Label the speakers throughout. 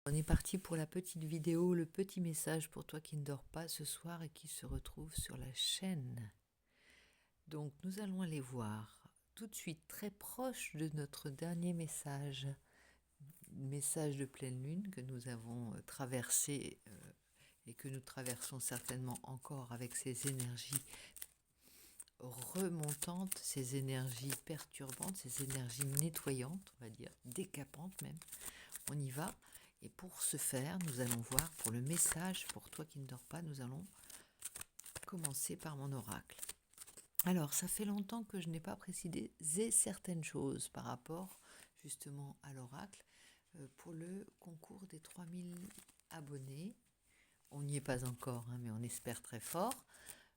Speaker 1: On est parti pour la petite vidéo, le petit message pour toi qui ne dors pas ce soir et qui se retrouve sur la chaîne. Donc nous allons aller voir tout de suite très proche de notre dernier message de pleine lune que nous avons traversé et que nous traversons certainement encore avec ces énergies remontantes, ces énergies perturbantes, ces énergies nettoyantes, on va dire, décapantes même. On y va. Et pour ce faire, nous allons voir pour le message, pour toi qui ne dors pas, nous allons commencer par mon oracle. Alors, ça fait longtemps que je n'ai pas précisé certaines choses par rapport justement à l'oracle. Pour le concours des 3000 abonnés, on n'y est pas encore, mais on espère très fort.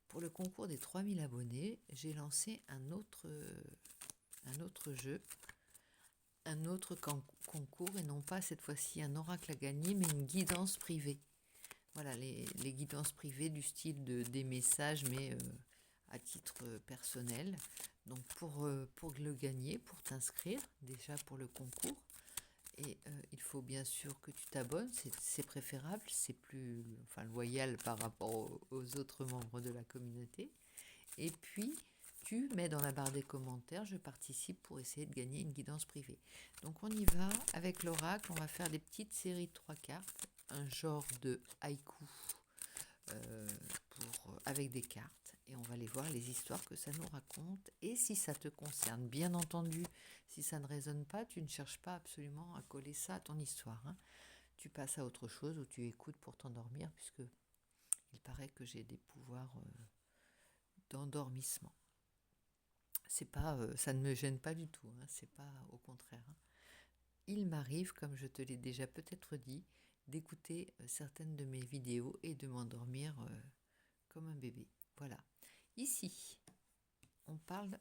Speaker 1: Pour le concours des 3000 abonnés, j'ai lancé un autre jeu, un autre concours, et non pas cette fois-ci un oracle à gagner, mais une guidance privée. Voilà, les guidances privées du style des messages, mais à titre personnel. Donc pour le gagner, pour t'inscrire, déjà pour le concours, et il faut bien sûr que tu t'abonnes, c'est préférable, c'est plus loyal par rapport aux autres membres de la communauté. Et puis, tu mets dans la barre des commentaires, je participe pour essayer de gagner une guidance privée. Donc on y va avec l'oracle, on va faire des petites séries de 3 cartes, un genre de haïku avec des cartes, et on va aller voir les histoires que ça nous raconte, et si ça te concerne, bien entendu, si ça ne résonne pas, tu ne cherches pas absolument à coller ça à ton histoire, Tu passes à autre chose ou tu écoutes pour t'endormir, puisque il paraît que j'ai des pouvoirs d'endormissement. C'est pas, ça ne me gêne pas du tout, c'est pas au contraire. Il m'arrive, comme je te l'ai déjà peut-être dit, d'écouter certaines de mes vidéos et de m'endormir comme un bébé. Voilà. Ici, on parle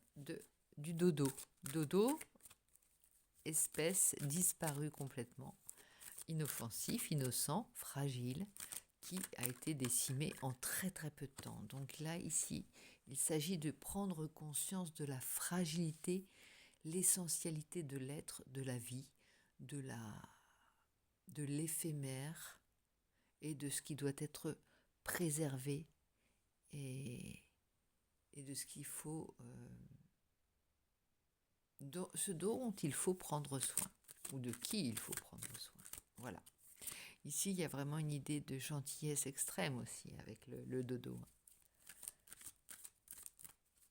Speaker 1: du dodo. Dodo, espèce disparue complètement, inoffensif, innocent, fragile, qui a été décimé en très très peu de temps. Donc là, ici, il s'agit de prendre conscience de la fragilité, l'essentialité de l'être, de la vie, de l'éphémère et de ce qui doit être préservé et de ce qu'il faut, ce dont il faut prendre soin, ou de qui il faut prendre soin. Voilà. Ici, il y a vraiment une idée de gentillesse extrême aussi avec le dodo.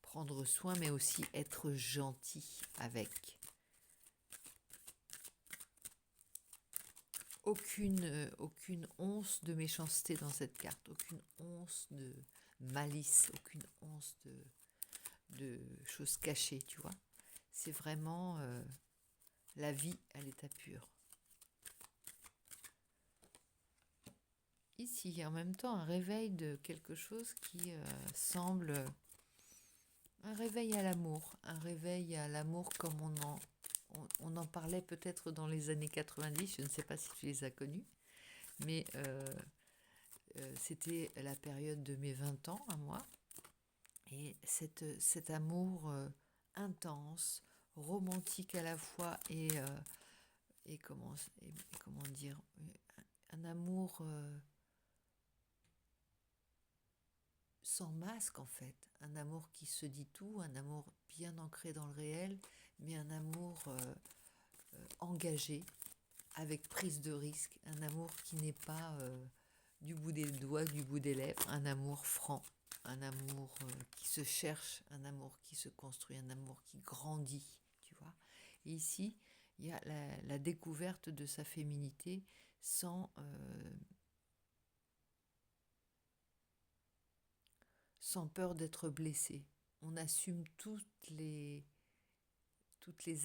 Speaker 1: Prendre soin, mais aussi être gentil avec. Aucune once de méchanceté dans cette carte, aucune once de malice, aucune once de choses cachées, tu vois. C'est vraiment la vie à l'état pur. Ici, en même temps, un réveil de quelque chose qui semble un réveil à l'amour comme on en parlait peut-être dans les années 90, je ne sais pas si tu les as connus, mais c'était la période de mes 20 ans à moi, et cet amour intense, romantique à la fois, et comment dire, un amour sans masque en fait, un amour qui se dit tout, un amour bien ancré dans le réel, mais un amour engagé, avec prise de risque, un amour qui n'est pas du bout des doigts, du bout des lèvres, un amour franc, un amour qui se cherche, un amour qui se construit, un amour qui grandit, tu vois. Et ici, il y a la découverte de sa féminité sans peur d'être blessé. On assume toutes les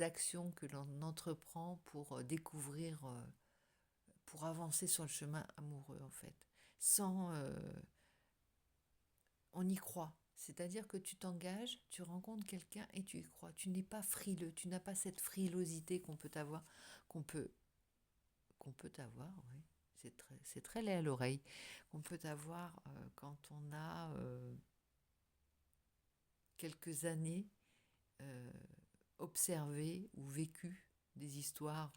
Speaker 1: actions que l'on entreprend pour découvrir, pour avancer sur le chemin amoureux, en fait. On y croit. C'est-à-dire que tu t'engages, tu rencontres quelqu'un et tu y crois. Tu n'es pas frileux, tu n'as pas cette frilosité qu'on peut avoir, oui. C'est très laid à l'oreille, qu'on peut avoir quand on a quelques années observé ou vécu des histoires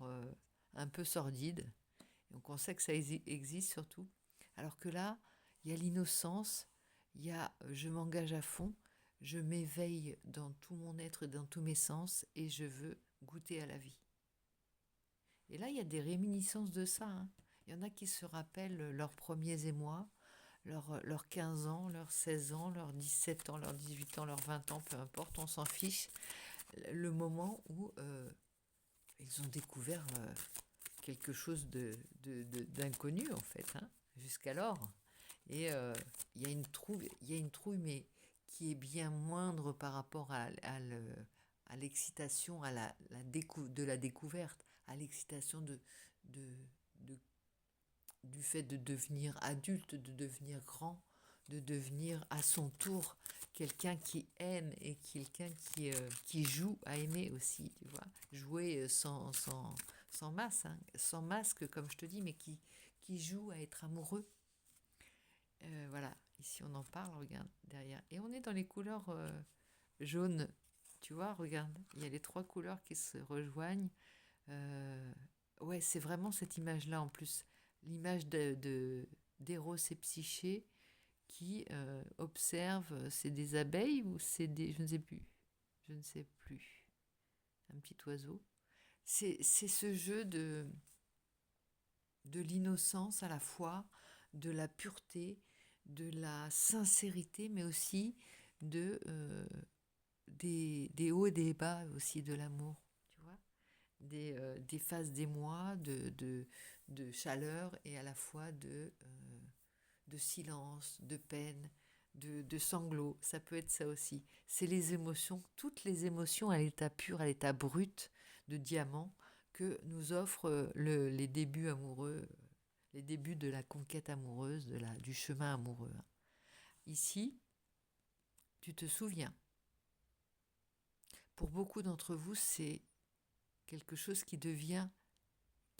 Speaker 1: un peu sordides. Et Donc on sait que ça existe surtout. Alors que là, il y a l'innocence, il y a je m'engage à fond, je m'éveille dans tout mon être et dans tous mes sens et je veux goûter à la vie. Et là, il y a des réminiscences de ça, hein. Il y en a qui se rappellent leurs premiers émois, leurs 15 ans, leurs 16 ans, leurs 17 ans, leurs 18 ans, leurs 20 ans, peu importe, on s'en fiche. Le moment où ils ont découvert quelque chose d'inconnu, en fait, hein, jusqu'alors. Et il y a une trouille, mais qui est bien moindre par rapport à l'excitation, de la découverte, à l'excitation de, de- du fait de devenir adulte, de devenir grand, de devenir à son tour quelqu'un qui aime et quelqu'un qui joue à aimer aussi, tu vois. Jouer sans masque, hein, sans masque, comme je te dis, mais qui joue à être amoureux. Voilà, ici on en parle, regarde, derrière. Et on est dans les couleurs jaunes, tu vois, regarde, il y a les trois couleurs qui se rejoignent. Euh, ouais, c'est vraiment cette image-là en plus, l'image d'Eros et Psyché qui observent, c'est des abeilles ou c'est des, je ne sais plus, un petit oiseau. C'est ce jeu de l'innocence à la fois, de la pureté, de la sincérité, mais aussi des hauts et des bas aussi de l'amour, tu vois, des phases d'émoi, de chaleur et à la fois de silence, de peine, de sanglots. Ça peut être ça aussi. C'est les émotions, toutes les émotions à l'état pur, à l'état brut de diamant que nous offrent les débuts amoureux, les débuts de la conquête amoureuse, du chemin amoureux. Ici, tu te souviens, pour beaucoup d'entre vous, c'est quelque chose qui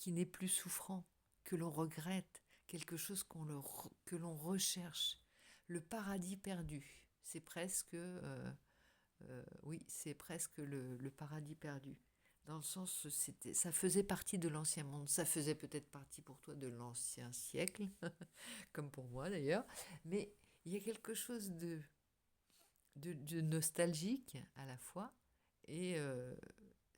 Speaker 1: n'est plus souffrant, que l'on regrette, quelque chose que l'on recherche. Le paradis perdu, c'est presque, oui, c'est presque le paradis perdu. Dans le sens, ça faisait partie de l'ancien monde, ça faisait peut-être partie pour toi de l'ancien siècle, comme pour moi d'ailleurs, mais il y a quelque chose de nostalgique à la fois, et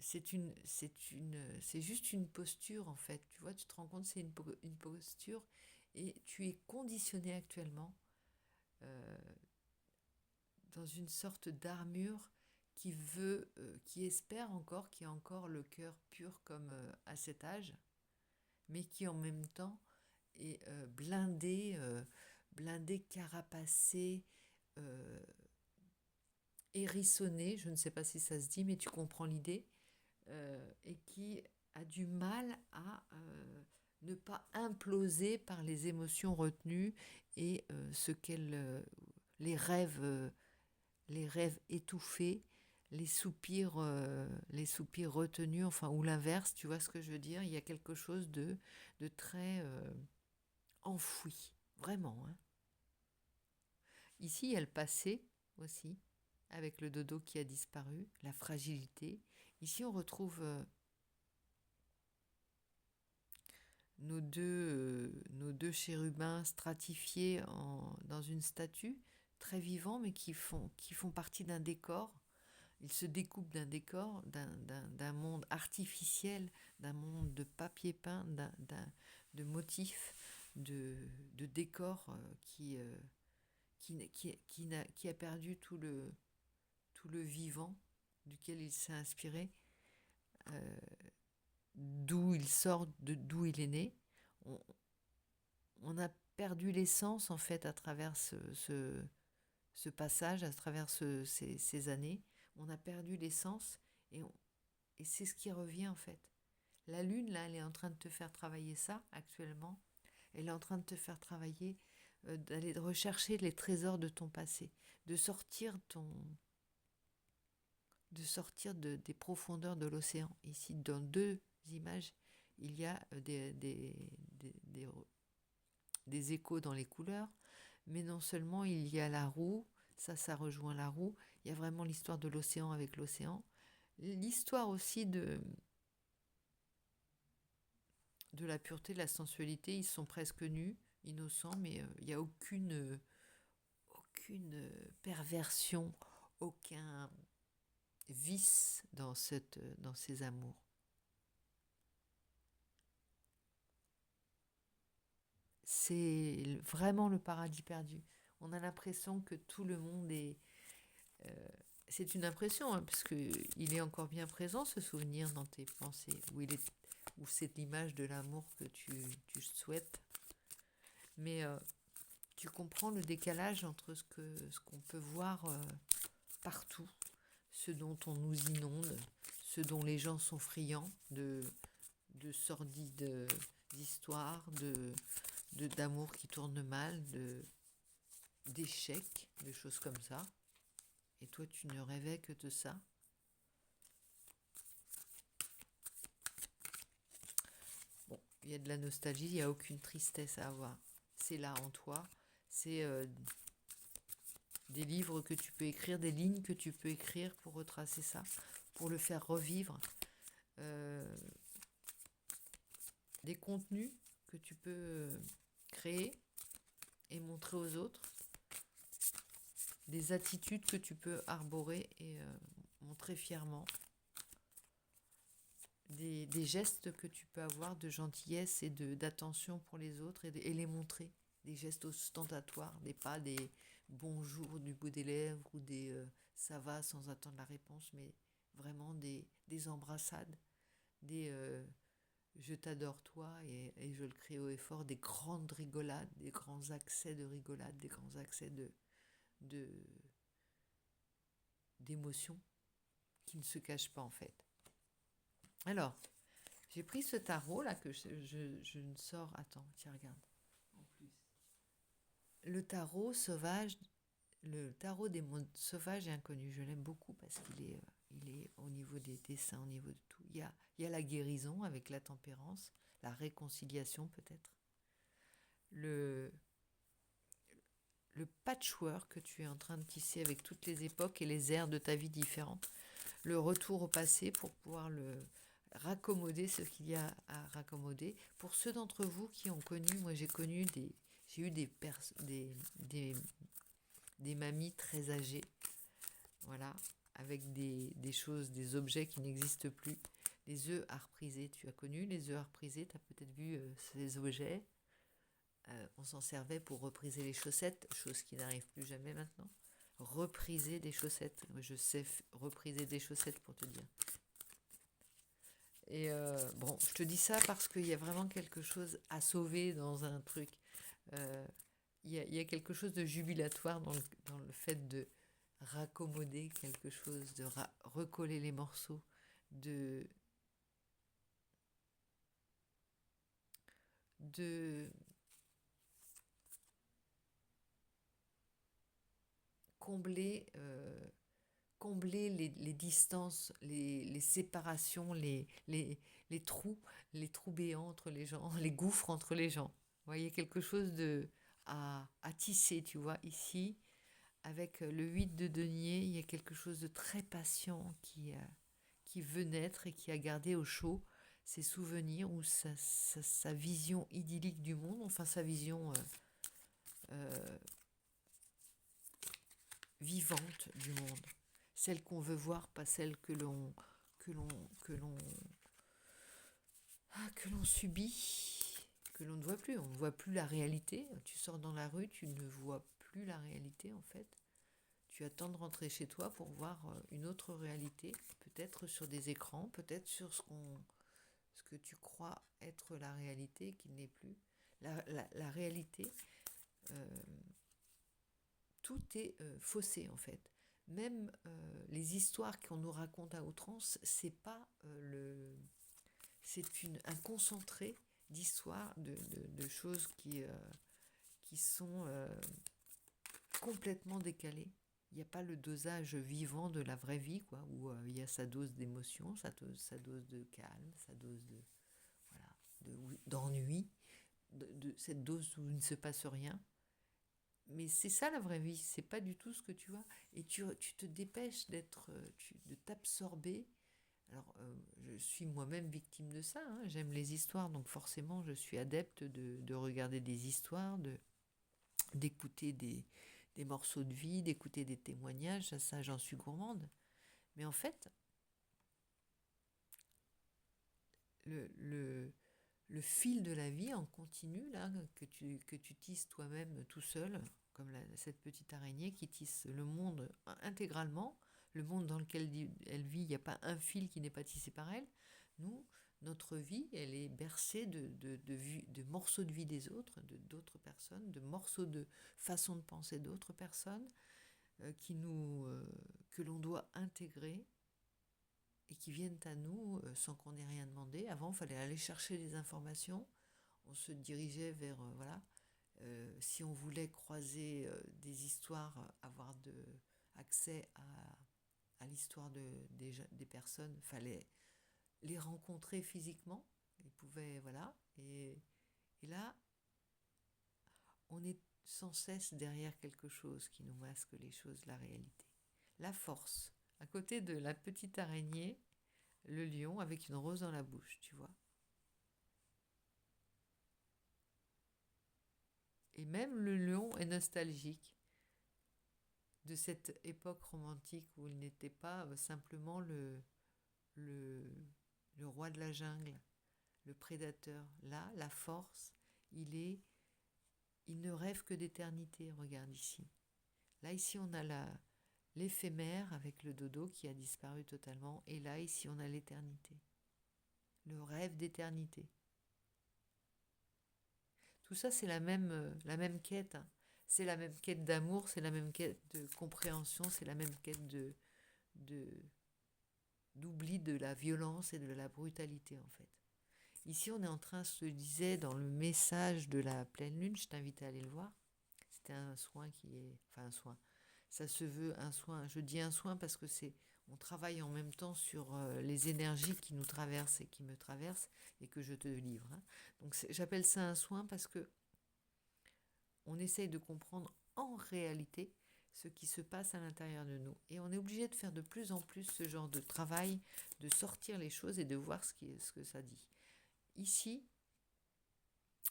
Speaker 1: c'est juste une posture en fait, tu vois, tu te rends compte, c'est une posture, et tu es conditionné actuellement euh, dans une sorte d'armure qui espère encore, qui a encore le cœur pur comme à cet âge, mais qui en même temps est blindé, carapacé, euh, hérissonné, je ne sais pas si ça se dit, mais tu comprends l'idée, et qui a du mal à ne pas imploser par les émotions retenues et les rêves étouffés, les soupirs retenus, enfin, ou l'inverse, tu vois ce que je veux dire? Il y a quelque chose de très enfoui, vraiment, hein. Ici, il y a le passé aussi, avec le dodo qui a disparu, la fragilité. Ici, on retrouve nos deux chérubins stratifiés dans une statue, très vivants, mais qui font partie d'un décor. Ils se découpent d'un décor, d'un monde artificiel, d'un monde de papier peint, de motifs, de décors qui a perdu tout le vivant duquel il s'est inspiré, d'où il sort, d'où il est né. On, on a perdu l'essence, en fait, à travers ce passage, à travers ces années. On a perdu l'essence, et, et c'est ce qui revient, en fait. La lune, là, elle est en train de te faire travailler ça, actuellement. Elle est en train de te faire travailler, d'aller rechercher les trésors de ton passé, de sortir des profondeurs de l'océan. Ici, dans deux images, il y a des échos dans les couleurs, mais non seulement il y a la roue, ça rejoint la roue, il y a vraiment l'histoire de l'océan avec l'océan, l'histoire aussi de de la pureté, de la sensualité. Ils sont presque nus, innocents, mais il n'y a aucune perversion, aucun vice dans ces amours. C'est vraiment le paradis perdu. On a l'impression que tout le monde est... c'est une impression, hein, parce qu'il est encore bien présent, ce souvenir dans tes pensées, où c'est l'image de l'amour que tu souhaites. Mais tu comprends le décalage entre ce qu'on peut voir partout, ce dont on nous inonde, ce dont les gens sont friands, de sordides histoires, d'amour qui tourne mal, d'échecs, de choses comme ça. Et toi, tu ne rêvais que de ça. Bon, il y a de la nostalgie, il n'y a aucune tristesse à avoir. C'est là en toi. C'est des livres que tu peux écrire, des lignes que tu peux écrire pour retracer ça, pour le faire revivre. Des contenus que tu peux créer et montrer aux autres. Des attitudes que tu peux arborer et montrer fièrement. Des gestes que tu peux avoir de gentillesse et d'attention pour les autres et les montrer. Des gestes ostentatoires, des pas des bonjours du bout des lèvres ou des ça va sans attendre la réponse, mais vraiment des embrassades, des je t'adore toi et je le crie haut et fort, des grandes rigolades, des grands accès de rigolade, des grands accès d'émotion qui ne se cachent pas en fait. Alors, j'ai pris ce tarot là que je ne sors. Attends, tiens, regarde. En plus. Le tarot sauvage, le tarot des mondes sauvages et inconnus, je l'aime beaucoup parce il est au niveau des dessins, au niveau de tout. Il y a la guérison avec la tempérance, la réconciliation peut-être. Le patchwork que tu es en train de tisser avec toutes les époques et les ères de ta vie différentes. Le retour au passé pour pouvoir le raccommoder ce qu'il y a à raccommoder. Pour ceux d'entre vous qui ont connu, moi j'ai eu des mamies très âgées, voilà, avec des choses, des objets qui n'existent plus. Les œufs à repriser, tu as connu les œufs à repriser, tu as peut-être vu ces objets. On s'en servait pour repriser les chaussettes, chose qui n'arrive plus jamais maintenant. Repriser des chaussettes, je sais repriser des chaussettes pour te dire. Et bon, je te dis ça parce qu'il y a vraiment quelque chose à sauver dans un truc. Il y a quelque chose de jubilatoire dans le fait de raccommoder quelque chose, de recoller les morceaux, de combler les distances, les séparations, les trous béants entre les gens, les gouffres entre les gens. Vous voyez, quelque chose à tisser, tu vois, ici, avec le 8 de denier, il y a quelque chose de très patient qui veut naître et qui a gardé au chaud ses souvenirs ou sa vision idyllique du monde, enfin sa vision vivante du monde. Celle qu'on veut voir, pas celle que l'on subit, que l'on ne voit plus. On ne voit plus la réalité. Tu sors dans la rue, tu ne vois plus la réalité en fait. Tu attends de rentrer chez toi pour voir une autre réalité, peut-être sur des écrans, peut-être sur ce que tu crois être la réalité, qui n'est plus. La réalité, tout est faussé en fait. Même les histoires qu'on nous raconte à outrance, c'est pas c'est un concentré d'histoires, de choses qui sont complètement décalées. Il n'y a pas le dosage vivant de la vraie vie, quoi, où il y a sa dose d'émotion, sa dose de calme, sa dose d'ennui, cette dose où il ne se passe rien. Mais c'est ça la vraie vie, c'est pas du tout ce que tu vois. Et tu te dépêches de t'absorber Alors, je suis moi-même victime de ça, hein. J'aime les histoires, donc forcément, je suis adepte de regarder des histoires, d'écouter des morceaux de vie, d'écouter des témoignages. Ça, j'en suis gourmande. Mais en fait, le fil de la vie en continu, là, que tu tisses toi-même tout seul, comme cette petite araignée qui tisse le monde intégralement, le monde dans lequel elle vit, il n'y a pas un fil qui n'est pas tissé par elle. Nous, notre vie, elle est bercée de morceaux de vie des autres, d'autres personnes, de morceaux de façon de penser d'autres personnes, que l'on doit intégrer et qui viennent à nous sans qu'on ait rien demandé. Avant, il fallait aller chercher des informations. On se dirigeait vers, voilà, si on voulait croiser des histoires, avoir accès à l'histoire des personnes, il fallait les rencontrer physiquement. Ils pouvaient, voilà. Et là, on est sans cesse derrière quelque chose qui nous masque les choses, la réalité. La force. À côté de la petite araignée, le lion avec une rose dans la bouche, tu vois. Et même le lion est nostalgique de cette époque romantique où il n'était pas simplement le, le roi de la jungle, le prédateur. Là, la force, il ne rêve que d'éternité, regarde ici. Là, ici, on a l'éphémère avec le dodo qui a disparu totalement. Et là, ici, on a l'éternité. Le rêve d'éternité. Tout ça, c'est la même quête, hein. C'est la même quête d'amour, c'est la même quête de compréhension, c'est la même quête d'oubli de la violence et de la brutalité, en fait. Ici, on est en train, je te disais, dans le message de la pleine lune, je t'invite à aller le voir. C'était un soin qui est... Enfin, un soin. Ça se veut un soin. Je dis un soin parce que on travaille en même temps sur les énergies qui nous traversent et qui me traversent et que je te livre, hein. Donc j'appelle ça un soin parce que on essaye de comprendre en réalité ce qui se passe à l'intérieur de nous. Et on est obligé de faire de plus en plus ce genre de travail, de sortir les choses et de voir ce que ça dit. Ici,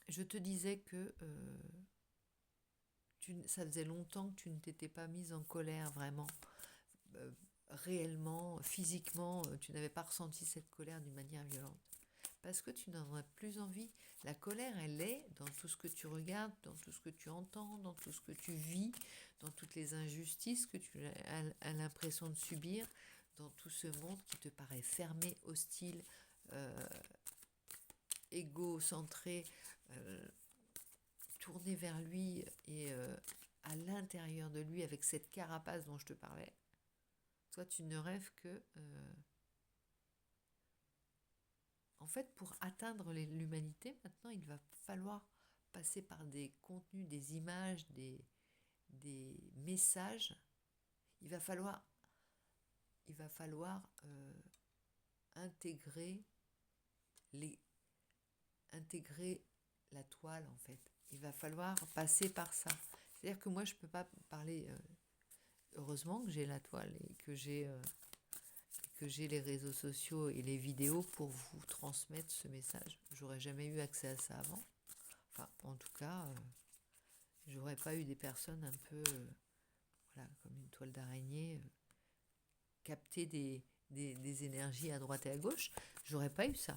Speaker 1: je te disais que ça faisait longtemps que tu ne t'étais pas mise en colère vraiment, réellement, physiquement, tu n'avais pas ressenti cette colère d'une manière violente. Parce que tu n'en as plus envie. La colère, elle est dans tout ce que tu regardes, dans tout ce que tu entends, dans tout ce que tu vis, dans toutes les injustices que tu as l'impression de subir, dans tout ce monde qui te paraît fermé, hostile, égocentré, tourné vers lui et à l'intérieur de lui avec cette carapace dont je te parlais. Toi, tu ne rêves que... En fait, pour atteindre l'humanité, maintenant, il va falloir passer par des contenus, des images, des messages. Il va falloir intégrer intégrer la toile, en fait. Il va falloir passer par ça. C'est-à-dire que moi, je ne peux pas parler... heureusement que j'ai la toile et que j'ai les réseaux sociaux et les vidéos pour vous transmettre ce message. J'aurais jamais eu accès à ça avant. Enfin, en tout cas, j'aurais pas eu des personnes un peu, voilà, comme une toile d'araignée, capter des énergies à droite et à gauche. J'aurais pas eu ça.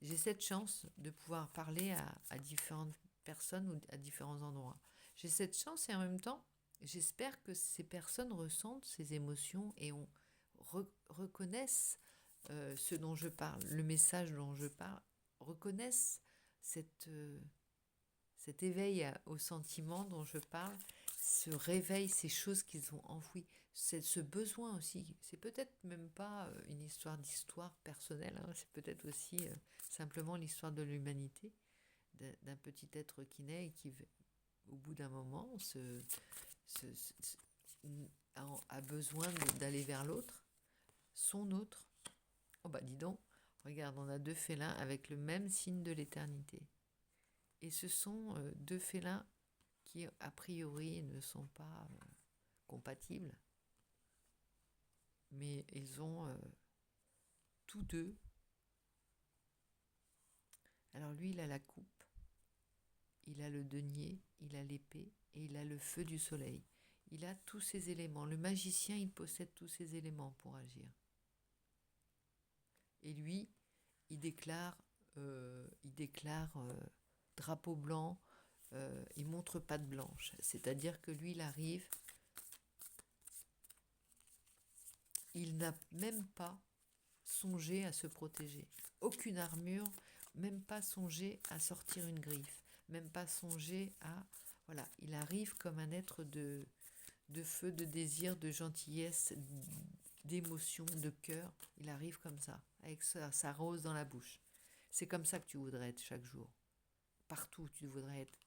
Speaker 1: J'ai cette chance de pouvoir parler à différentes personnes ou à différents endroits. J'ai cette chance et en même temps, j'espère que ces personnes ressentent ces émotions et reconnaissent ce dont je parle, le message dont je parle, reconnaissent cet éveil au sentiment dont je parle, ce réveil, ces choses qu'ils ont enfouies, ce besoin aussi. C'est peut-être même pas une d'histoire personnelle, hein, c'est peut-être aussi simplement l'histoire de l'humanité, d'un petit être qui naît et qui, au bout d'un moment, a besoin d'aller vers l'autre, son autre. Oh bah dis donc, regarde, on a deux félins avec le même signe de l'éternité. Et ce sont deux félins qui, a priori, ne sont pas compatibles. mais ils ont tous deux. Alors lui, il a la coupe, il a le denier, il a l'épée et il a le feu du soleil. Il a tous ces éléments. Le magicien, il possède tous ces éléments pour agir. Et lui, il déclare drapeau blanc, il montre patte blanche. C'est-à-dire que lui, il arrive, il n'a même pas songé à se protéger. Aucune armure, même pas songé à sortir une griffe, même pas songé à... Voilà, il arrive comme un être de feu, de désir, de gentillesse, d'émotion, de cœur. Il arrive comme ça, avec sa rose dans la bouche. C'est comme ça que tu voudrais être chaque jour. Partout où tu voudrais être.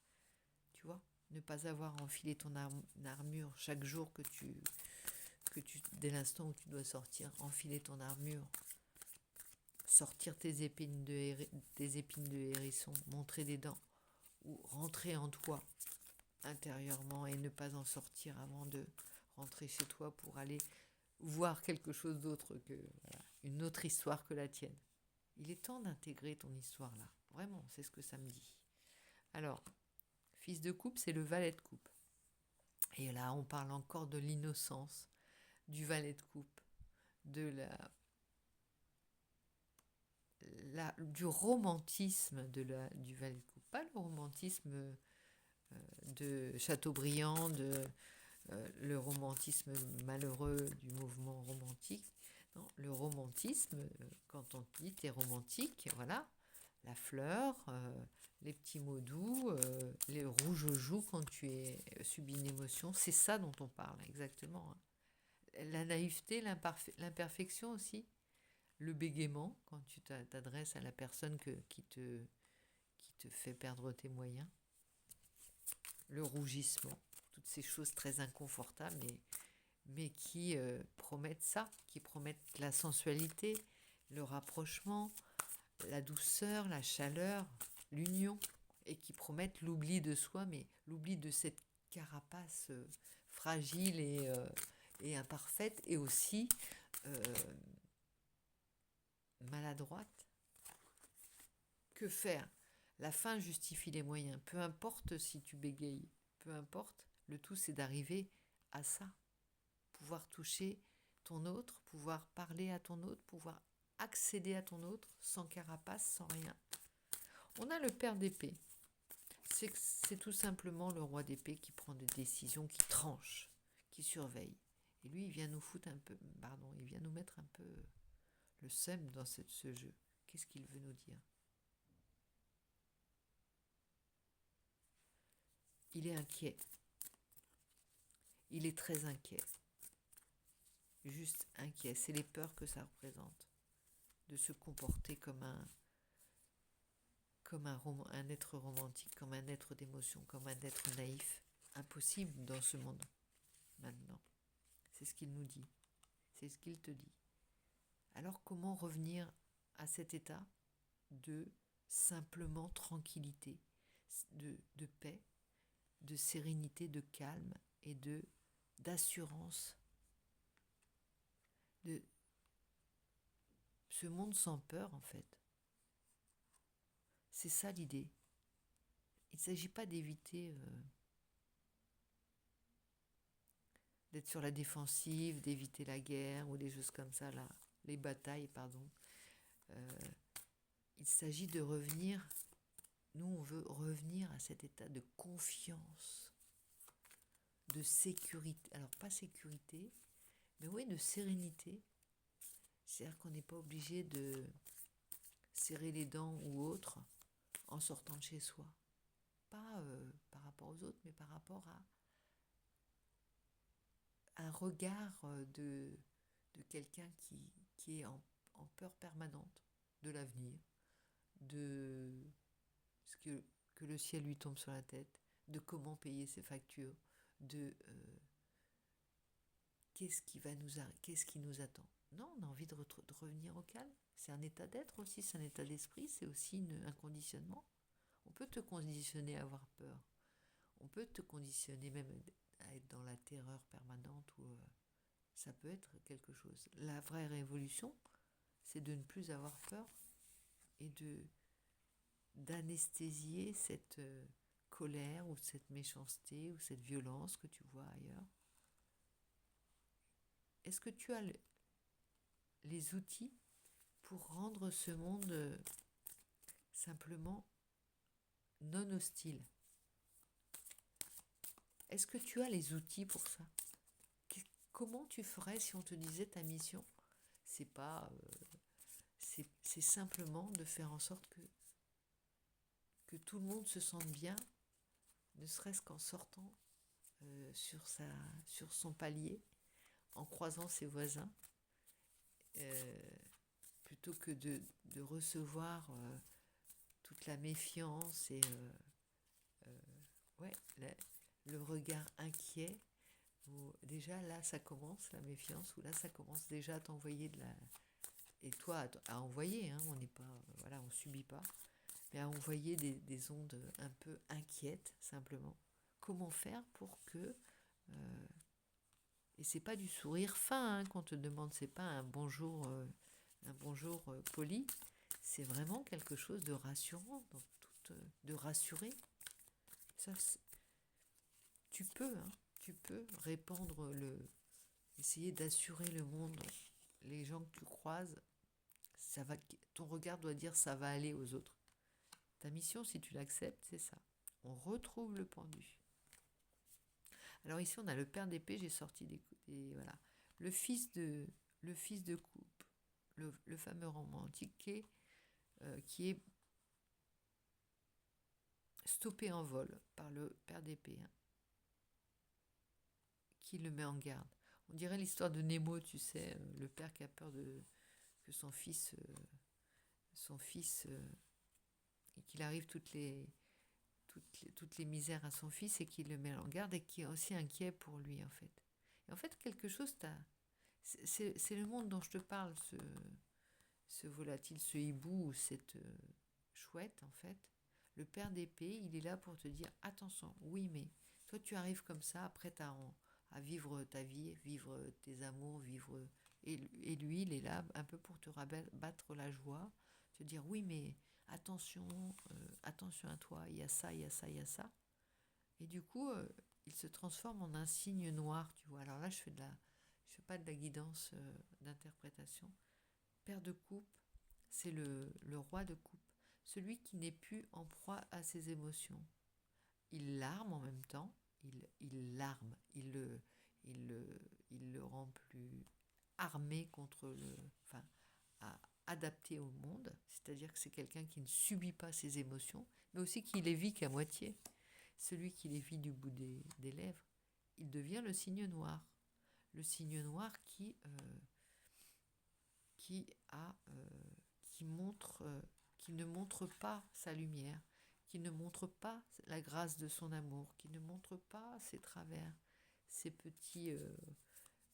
Speaker 1: Tu vois, ne pas avoir enfilé ton armure chaque jour dès l'instant où tu dois sortir, enfiler ton armure, sortir tes épines de hérisson, montrer des dents, ou rentrer en toi intérieurement et ne pas en sortir avant de rentrer chez toi pour aller voir quelque chose d'autre que une autre histoire que la tienne. Il est temps d'intégrer ton histoire là. Vraiment, c'est ce que ça me dit. Alors, fils de coupe, c'est le valet de coupe. Et là, on parle encore de l'innocence, du valet de coupe, de du romantisme du valet de coupe. Pas le romantisme de Chateaubriand, le romantisme malheureux du mouvement romantique. Non, le romantisme, quand on dit t'es romantique, voilà, la fleur, les petits mots doux, les rouges aux joues quand tu subis une émotion, c'est ça dont on parle exactement. Hein. La naïveté, l'imperfection aussi, le bégaiement quand tu t'adresses à la personne qui te fait perdre tes moyens, le rougissement, toutes ces choses très inconfortables mais qui promettent ça, qui promettent la sensualité, le rapprochement, la douceur, la chaleur, l'union, et qui promettent l'oubli de soi, mais l'oubli de cette carapace fragile et imparfaite, et aussi maladroite. Que faire? La fin justifie les moyens. Peu importe si tu bégayes, peu importe, le tout c'est d'arriver à ça. Pouvoir toucher ton autre, pouvoir parler à ton autre, pouvoir accéder à ton autre sans carapace, sans rien. On a le père d'épée. C'est tout simplement le roi d'épée qui prend des décisions, qui tranche, qui surveille. Et lui, il vient nous foutre un peu, il vient nous mettre un peu le seum dans ce jeu. Qu'est-ce qu'il veut nous dire? Il est inquiet. Il est très inquiet. Juste inquiet. C'est les peurs que ça représente. De se comporter comme un être romantique, comme un être d'émotion, comme un être naïf. Impossible dans ce monde maintenant. C'est ce qu'il nous dit. C'est ce qu'il te dit. Alors comment revenir à cet état de simplement tranquillité, de paix, de sérénité, de calme et d'assurance, de ce monde sans peur en fait. C'est ça l'idée. Il ne s'agit pas d'éviter d'être sur la défensive, d'éviter la guerre ou des choses comme ça, là, les batailles, pardon. Il s'agit de revenir, nous on veut revenir à cet état de confiance, de sécurité, alors pas sécurité, mais oui, de sérénité. C'est-à-dire qu'on n'est pas obligé de serrer les dents ou autre en sortant de chez soi. Pas par rapport aux autres, mais par rapport à un regard de quelqu'un qui est en peur permanente de l'avenir, de ce que le ciel lui tombe sur la tête, de comment payer ses factures, de qu'est-ce qui nous attend. Non, on a envie de revenir au calme. C'est un état d'être aussi, c'est un état d'esprit, c'est aussi un conditionnement. On peut te conditionner à avoir peur. On peut te conditionner même à être dans la terreur permanente ou Ça peut être quelque chose. La vraie révolution, c'est de ne plus avoir peur et d'anesthésier cette colère ou cette méchanceté ou cette violence que tu vois ailleurs. Est-ce que tu as les outils pour rendre ce monde simplement non hostile? Est-ce que tu as les outils pour ça? Comment tu ferais si on te disait ta mission? C'est pas, c'est simplement de faire en sorte que tout le monde se sente bien, ne serait-ce qu'en sortant sur son palier, en croisant ses voisins, plutôt que de recevoir toute la méfiance et ouais, le regard inquiet. Déjà là ça commence la méfiance, ou là ça commence déjà à t'envoyer de la... Et toi à envoyer, hein, on n'est pas... voilà, on subit pas, mais à envoyer des ondes un peu inquiètes, simplement. Comment faire pour que... et c'est pas du sourire fin hein, qu'on te demande, c'est pas un bonjour poli, c'est vraiment quelque chose de rassurant, de rassurer. Ça, tu peux, hein, tu peux répandre essayer d'assurer le monde, les gens que tu croises, ça va, ton regard doit dire ça va aller aux autres. Ta mission, si tu l'acceptes, c'est ça. On retrouve le pendu. Alors ici, on a le père d'épée, j'ai sorti voilà. Le fils de coupe, le fameux romantique qui est stoppé en vol par le père d'épée, hein, qui le met en garde. On dirait l'histoire de Nemo, tu sais, le père qui a peur que son fils et qu'il arrive toutes les misères à son fils, et qui le met en garde, et qui est aussi inquiet pour lui, en fait. Et en fait, quelque chose, c'est le monde dont je te parle, ce volatile, ce hibou, ou cette chouette, en fait. Le père d'épée, il est là pour te dire, attention, oui, mais toi, tu arrives comme ça, après, à vivre ta vie, vivre tes amours, vivre... Et lui, il est là un peu pour te rabattre la joie, te dire, oui, mais attention, attention à toi, il y a ça, il y a ça, il y a ça. Et du coup, il se transforme en un cygne noir, tu vois. Alors là, je fais pas de la guidance d'interprétation. Père de coupe, c'est le roi de coupe, celui qui n'est plus en proie à ses émotions. Il l'arme en même temps, il l'arme, il le rend plus armé enfin, adapté au monde, c'est-à-dire que c'est quelqu'un qui ne subit pas ses émotions, mais aussi qui les vit qu'à moitié. Celui qui les vit du bout des lèvres, il devient le cygne noir. Le cygne noir qui ne montre pas sa lumière, qui ne montre pas la grâce de son amour, qui ne montre pas ses travers, ses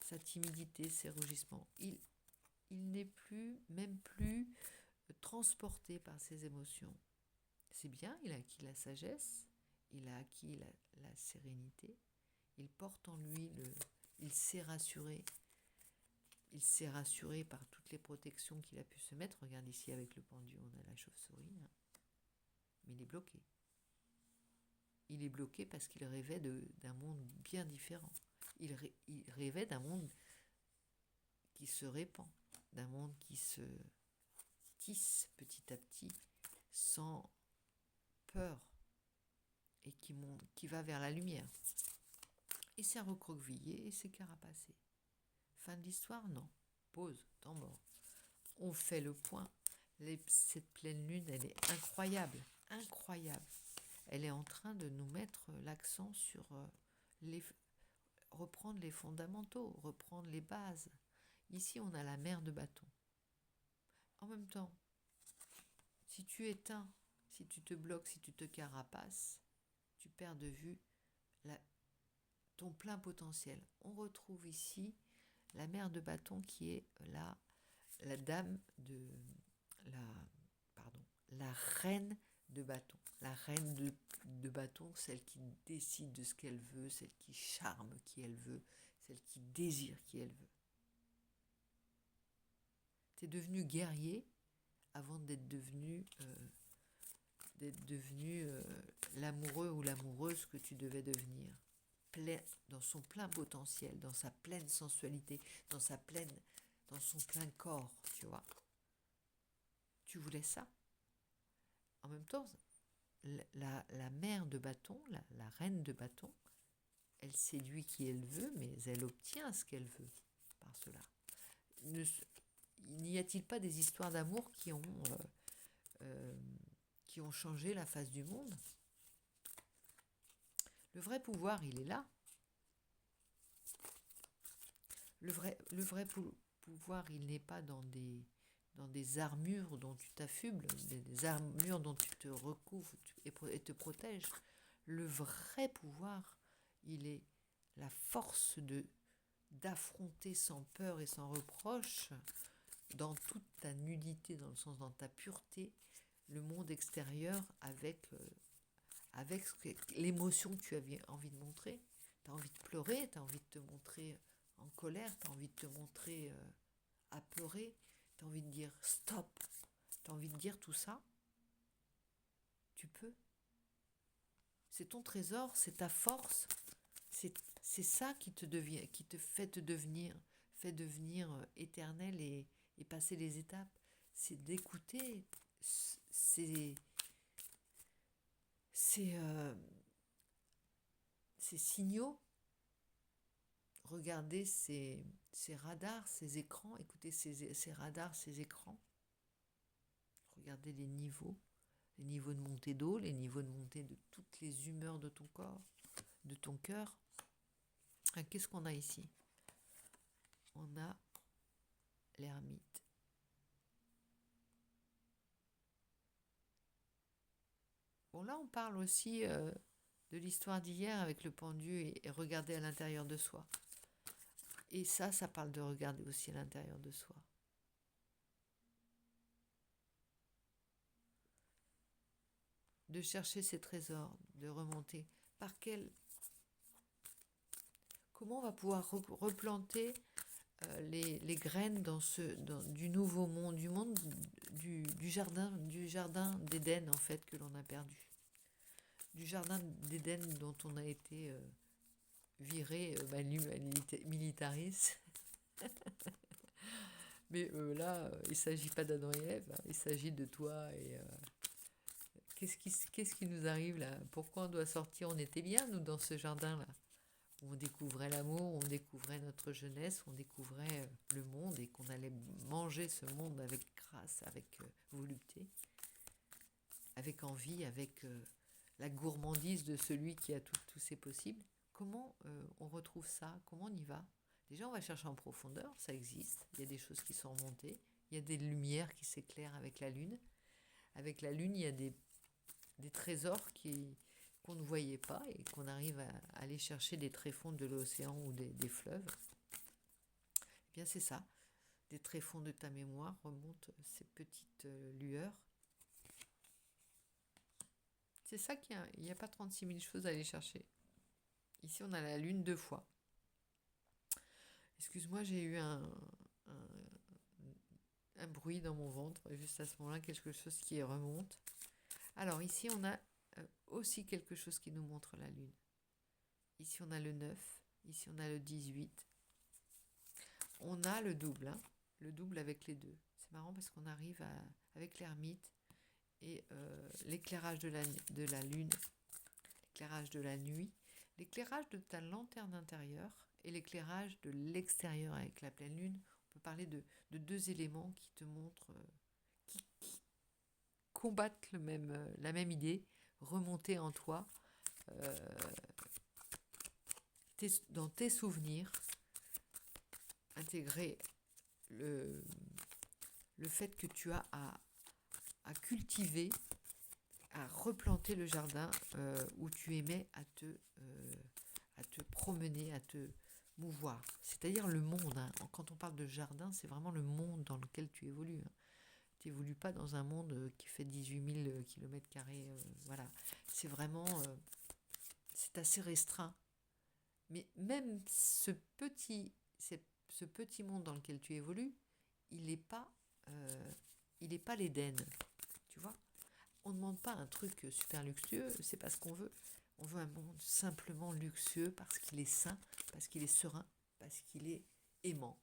Speaker 1: sa timidité, ses rougissements. Il n'est même plus transporté par ses émotions. C'est bien, il a acquis la sagesse, il a acquis la sérénité, il porte en lui il s'est rassuré. Il s'est rassuré par toutes les protections qu'il a pu se mettre. Regarde ici avec le pendu, on a la chauve-souris. Hein. Mais il est bloqué. Il est bloqué parce qu'il rêvait d'un monde bien différent. Il rêvait d'un monde qui se répand, d'un monde qui se tisse petit à petit, sans peur, et qui va vers la lumière. Il s'est recroquevillé et s'est carapacé. Fin de l'histoire, non. Pause, temps mort. On fait le point. Cette pleine lune, elle est incroyable, incroyable. Elle est en train de nous mettre l'accent sur reprendre les fondamentaux, reprendre les bases. Ici, on a la mer de bâton. En même temps, si tu éteins, si tu te bloques, si tu te carapaces, tu perds de vue ton plein potentiel. On retrouve ici la mer de bâton qui est la dame de la reine de bâton. La reine de bâton, celle qui décide de ce qu'elle veut, celle qui charme qui elle veut, celle qui désire qui elle veut. Tu es devenu guerrier avant d'être devenu l'amoureux ou l'amoureuse que tu devais devenir. Dans son plein potentiel, dans sa pleine sensualité, dans son plein corps, tu vois. Tu voulais ça. En même temps, la mère de bâton, la reine de bâton, elle séduit qui elle veut, mais elle obtient ce qu'elle veut par cela. N'y a-t-il pas des histoires d'amour qui ont changé la face du monde? Le vrai pouvoir, il est là. Le vrai pouvoir, il n'est pas dans des armures dont tu t'affubles, des armures dont tu te recouvres et te protèges. Le vrai pouvoir, il est la force d'affronter sans peur et sans reproche, dans toute ta nudité, dans le sens dans ta pureté, le monde extérieur avec l'émotion que tu avais envie de montrer. Tu as envie de pleurer, tu as envie de te montrer en colère, tu as envie de te montrer apeuré, tu as envie de dire stop, tu as envie de dire tout ça. Tu peux. C'est ton trésor, c'est ta force, c'est ça qui te fait devenir éternel et passer les étapes. C'est d'écouter ces signaux, regarder ces radars, ces écrans, écouter ces radars, ces écrans, regarder les niveaux de montée d'eau, les niveaux de montée de toutes les humeurs de ton corps, de ton cœur. Qu'est-ce qu'on a ici? On a l'ermite. Bon, là, on parle aussi de l'histoire d'hier avec le pendu et regarder à l'intérieur de soi. Et ça parle de regarder aussi à l'intérieur de soi. De chercher ses trésors, de remonter. Comment on va pouvoir replanter les graines du nouveau monde, du jardin d'Éden en fait que l'on a perdu, du jardin d'Éden dont on a été viré militaris. Mais là, il ne s'agit pas d'Adam et Ève, il s'agit de toi et qu'est-ce qui nous arrive là? Pourquoi on doit sortir? On était bien nous dans ce jardin là. On découvrait l'amour, on découvrait notre jeunesse, on découvrait le monde et qu'on allait manger ce monde avec grâce, avec volupté, avec envie, avec la gourmandise de celui qui a tous ces possibles. Comment on retrouve ça? Comment on y va? Déjà, on va chercher en profondeur, ça existe. Il y a des choses qui sont remontées. Il y a des lumières qui s'éclairent avec la lune. Avec la lune, il y a des trésors qu'on ne voyait pas et qu'on arrive à aller chercher des tréfonds de l'océan ou des fleuves. Eh bien, c'est ça. Des tréfonds de ta mémoire remontent ces petites lueurs. C'est ça qu'il n'y a pas 36 000 choses à aller chercher. Ici, on a la lune 2 fois. Excuse-moi, j'ai eu un bruit dans mon ventre, juste à ce moment-là, quelque chose qui remonte. Alors, ici, on a aussi quelque chose qui nous montre la lune. Ici, on a le 9. Ici, on a le 18. On a le double, le double avec les deux. C'est marrant parce qu'on arrive avec l'ermite et l'éclairage de la lune, l'éclairage de la nuit, l'éclairage de ta lanterne intérieure et l'éclairage de l'extérieur avec la pleine lune. On peut parler de deux éléments qui te montrent, qui combattent la même idée, remonter en toi, dans tes souvenirs, intégrer le fait que tu as à cultiver, à replanter le jardin où tu aimais à te promener, à te mouvoir. C'est-à-dire le monde. Quand on parle de jardin, c'est vraiment le monde dans lequel tu évolues. Tu n'évolues pas dans un monde qui fait 18 000 km². Voilà. C'est vraiment... c'est assez restreint. Mais même ce petit monde dans lequel tu évolues, il n'est pas, l'Éden, tu vois. On ne demande pas un truc super luxueux, c'est pas ce qu'on veut. On veut un monde simplement luxueux parce qu'il est sain, parce qu'il est serein, parce qu'il est aimant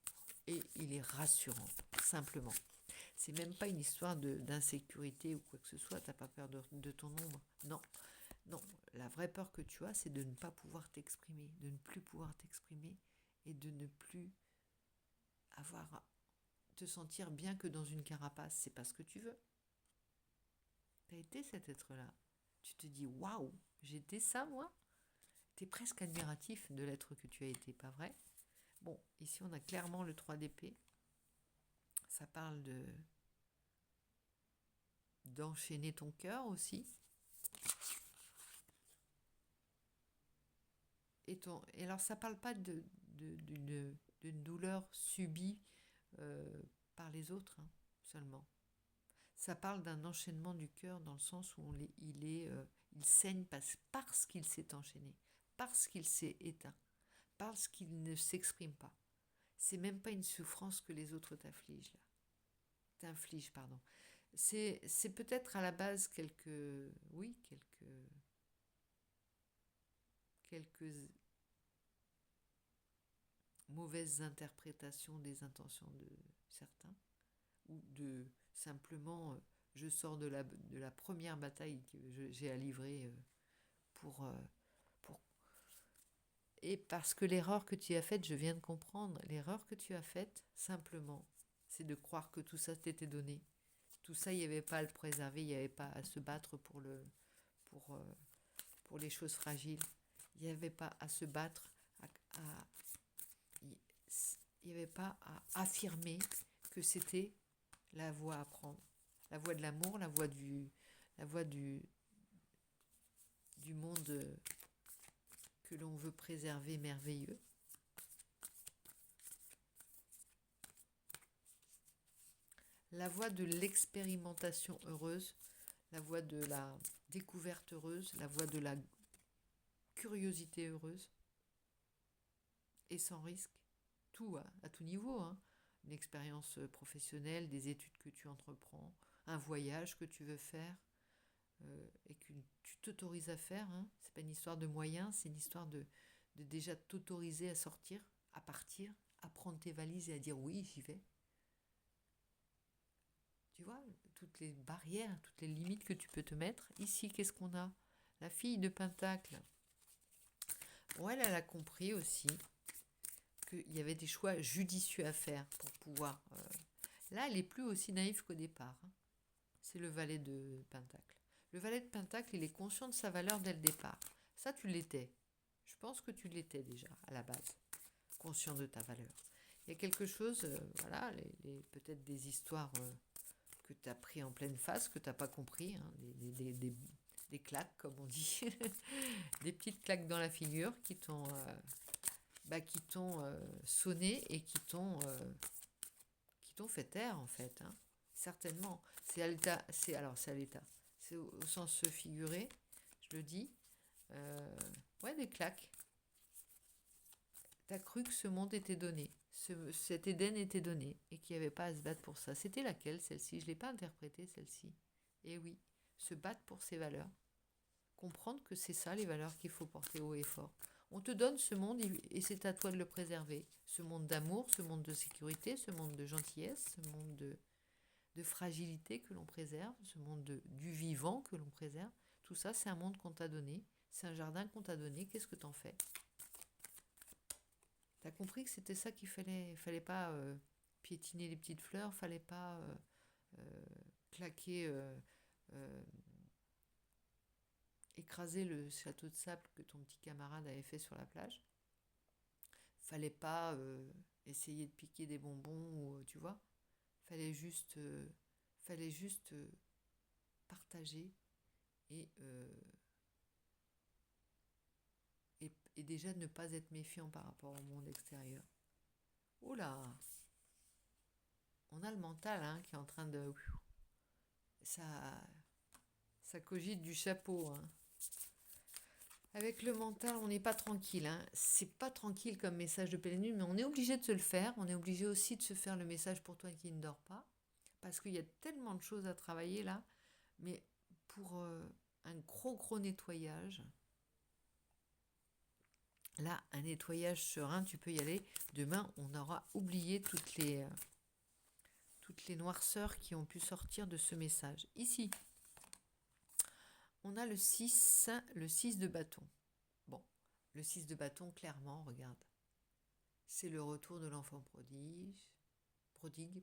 Speaker 1: et il est rassurant, simplement. C'est même pas une histoire d'insécurité ou quoi que ce soit, t'as pas peur de ton ombre. Non, non, la vraie peur que tu as, c'est de ne pas pouvoir t'exprimer, de ne plus pouvoir t'exprimer et de ne plus te sentir bien que dans une carapace. C'est pas ce que tu veux. Tu as été cet être-là. Tu te dis, waouh, j'étais ça, moi. Tu es presque admiratif de l'être que tu as été, pas vrai? Bon, ici, on a clairement le 3 d'épée. Ça parle d'enchaîner ton cœur aussi. Et alors, ça parle pas d'une douleur subie par les autres, hein, seulement. Ça parle d'un enchaînement du cœur dans le sens où il saigne parce qu'il s'est enchaîné, parce qu'il s'est éteint, parce qu'il ne s'exprime pas. C'est même pas une souffrance que les autres t'infligent, pardon. C'est peut-être à la base quelques mauvaises interprétations des intentions de certains, ou de simplement je sors de la première bataille que j'ai à livrer pour et parce que l'erreur que tu as faite, je viens de comprendre, l'erreur que tu as faite, simplement, c'est de croire que tout ça t'était donné. Tout ça, il n'y avait pas à le préserver, il n'y avait pas à se battre pour les choses fragiles. Il n'y avait pas à se battre, il n'y avait pas à affirmer que c'était la voie à prendre. La voie de l'amour, la voie du monde que l'on veut préserver merveilleux. La voie de l'expérimentation heureuse, la voie de la découverte heureuse, la voie de la curiosité heureuse et sans risque, tout à tout niveau, hein. Une expérience professionnelle, des études que tu entreprends, un voyage que tu veux faire et que tu t'autorises à faire, hein. C'est pas une histoire de moyens, c'est une histoire de déjà t'autoriser à sortir, à partir, à prendre tes valises et à dire oui, j'y vais. Tu vois, toutes les barrières, toutes les limites que tu peux te mettre. Ici, qu'est-ce qu'on a? La fille de Pentacle. Bon, elle a compris aussi qu'il y avait des choix judicieux à faire pour pouvoir... Là, elle est plus aussi naïve qu'au départ, hein. C'est le valet de Pentacle. Le valet de Pentacle, il est conscient de sa valeur dès le départ. Ça, tu l'étais. Je pense que tu l'étais déjà, à la base. Conscient de ta valeur. Il y a quelque chose, voilà, peut-être des histoires que tu as pris en pleine face, que tu n'as pas compris, hein, des claques, comme on dit. Des petites claques dans la figure qui t'ont sonné et qui t'ont fait taire, en fait, hein. Certainement. C'est à l'état. C'est à l'état. C'est au sens figuré, je le dis. Ouais, des claques. T'as cru que ce monde était donné, cet Éden était donné, et qu'il n'y avait pas à se battre pour ça. C'était laquelle, celle-ci? Je ne l'ai pas interprétée, celle-ci. Et oui, se battre pour ses valeurs. Comprendre que c'est ça, les valeurs qu'il faut porter haut et fort. On te donne ce monde et c'est à toi de le préserver. Ce monde d'amour, ce monde de sécurité, ce monde de gentillesse, ce monde de fragilité que l'on préserve, ce monde du vivant que l'on préserve. Tout ça, c'est un monde qu'on t'a donné, c'est un jardin qu'on t'a donné. Qu'est-ce que t'en fais? T'as compris que c'était ça qu'il fallait pas piétiner les petites fleurs, fallait pas claquer, écraser le château de sable que ton petit camarade avait fait sur la plage. Fallait pas essayer de piquer des bonbons ou tu vois. Fallait juste partager et, et déjà ne pas être méfiant par rapport au monde extérieur. Oh là, on a le mental hein, qui est en train de... Ça cogite du chapeau. Hein. Avec le mental, on n'est pas tranquille, hein. C'est pas tranquille comme message de pleine lune, mais on est obligé de se le faire. On est obligé aussi de se faire le message pour toi qui ne dors pas. Parce qu'il y a tellement de choses à travailler là. Mais pour un gros nettoyage, là, un nettoyage serein, tu peux y aller. Demain, on aura oublié toutes les noirceurs qui ont pu sortir de ce message. Ici, on a le 6 de bâton. Bon, le 6 de bâton, clairement, regarde. C'est le retour de l'enfant prodigue,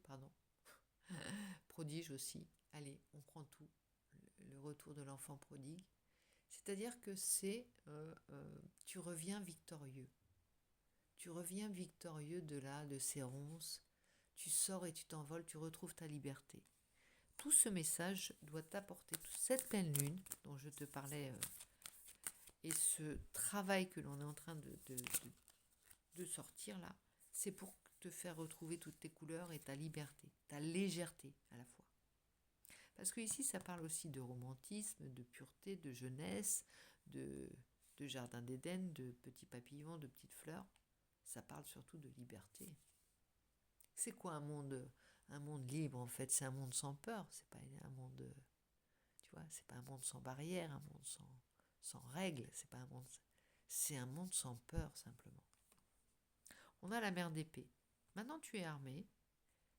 Speaker 1: pardon. Prodige aussi. Allez, on prend tout. Le retour de l'enfant prodigue. C'est-à-dire que tu reviens victorieux. Tu reviens victorieux de ces ronces. Tu sors et tu t'envoles, tu retrouves ta liberté. Tout ce message doit t'apporter cette pleine lune dont je te parlais et ce travail que l'on est en train de sortir là, c'est pour te faire retrouver toutes tes couleurs et ta liberté, ta légèreté à la fois. Parce que ici, ça parle aussi de romantisme, de pureté, de jeunesse, de jardin d'Éden, de petits papillons, de petites fleurs. Ça parle surtout de liberté. C'est quoi un monde libre en fait? C'est un monde sans peur. C'est pas un monde, tu vois, c'est pas un monde sans barrières, un monde sans règles. C'est un monde sans peur simplement. On a la mère d'épée. Maintenant, tu es armé.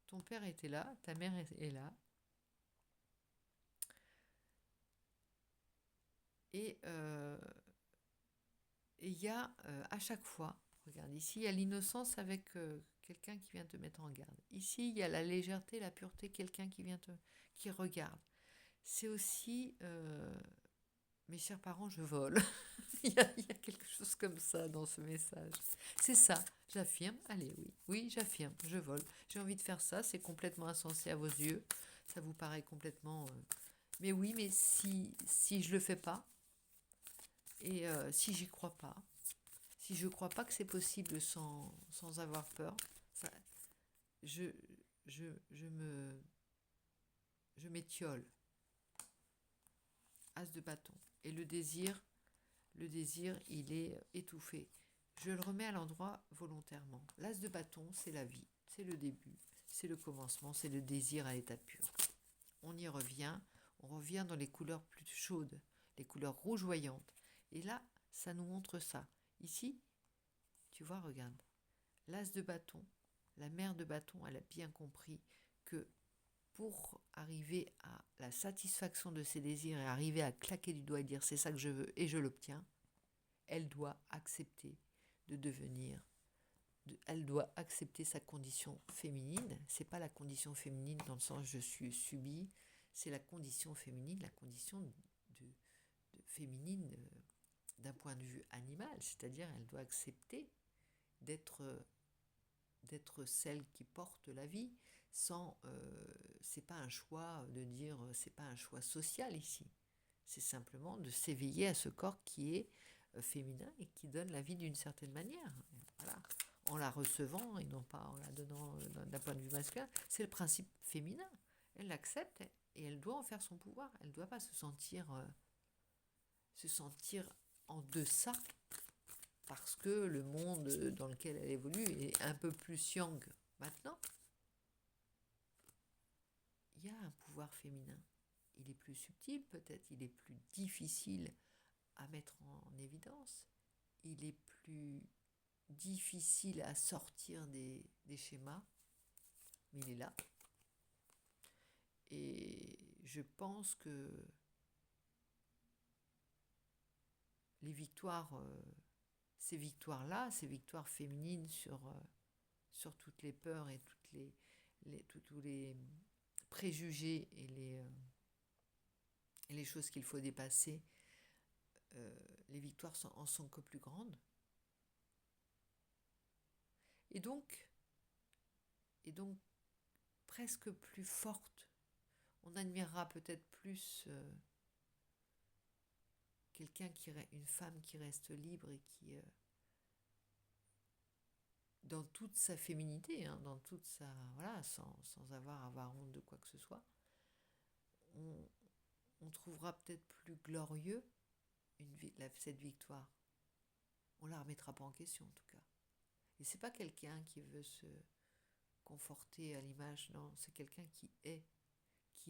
Speaker 1: Ton père était là, ta mère est là. Et il y a à chaque fois, regarde, ici, il y a l'innocence avec quelqu'un qui vient te mettre en garde. Ici, il y a la légèreté, la pureté, quelqu'un qui regarde. C'est aussi, mes chers parents, je vole. il y a quelque chose comme ça dans ce message. C'est ça, j'affirme, allez, oui, j'affirme, je vole. J'ai envie de faire ça, c'est complètement insensé à vos yeux. Ça vous paraît complètement... Mais oui, mais si je le fais pas, et si j'y crois pas, si je crois pas que c'est possible sans avoir peur, ça, je m'étiole. As de bâton. Et le désir, il est étouffé. Je le remets à l'endroit volontairement. L'as de bâton, c'est la vie, c'est le début, c'est le commencement, c'est le désir à l'état pur. On y revient, on revient dans les couleurs plus chaudes, les couleurs rougeoyantes. Et là, ça nous montre ça. Ici, tu vois, regarde, l'as de bâton, la mère de bâton, elle a bien compris que pour arriver à la satisfaction de ses désirs et arriver à claquer du doigt et dire c'est ça que je veux et je l'obtiens, elle doit accepter de devenir, elle doit accepter sa condition féminine. C'est pas la condition féminine dans le sens je suis subie, c'est la condition féminine, la condition de féminine d'un point de vue animal, c'est-à-dire elle doit accepter d'être celle qui porte la vie sans c'est pas un choix de dire c'est pas un choix social ici, c'est simplement de s'éveiller à ce corps qui est féminin et qui donne la vie d'une certaine manière, voilà, en la recevant et non pas en la donnant d'un point de vue masculin. C'est le principe féminin, elle l'accepte et elle doit en faire son pouvoir, elle ne doit pas se sentir en deçà parce que le monde dans lequel elle évolue est un peu plus yang maintenant. Il y a un pouvoir féminin. Il est plus subtil peut-être, il est plus difficile à mettre en évidence, il est plus difficile à sortir des schémas, mais il est là. Et je pense que les victoires, ces victoires-là, ces victoires féminines sur toutes les peurs et tous les préjugés et les choses qu'il faut dépasser, les victoires en sont que plus grandes. Et donc presque plus fortes. On admirera peut-être plus une femme qui reste libre et qui, dans toute sa féminité, hein, dans toute sa, voilà, sans avoir honte de quoi que ce soit, on trouvera peut-être plus glorieux cette victoire. On la remettra pas en question en tout cas. Et c'est pas quelqu'un qui veut se conforter à l'image, non, c'est quelqu'un qui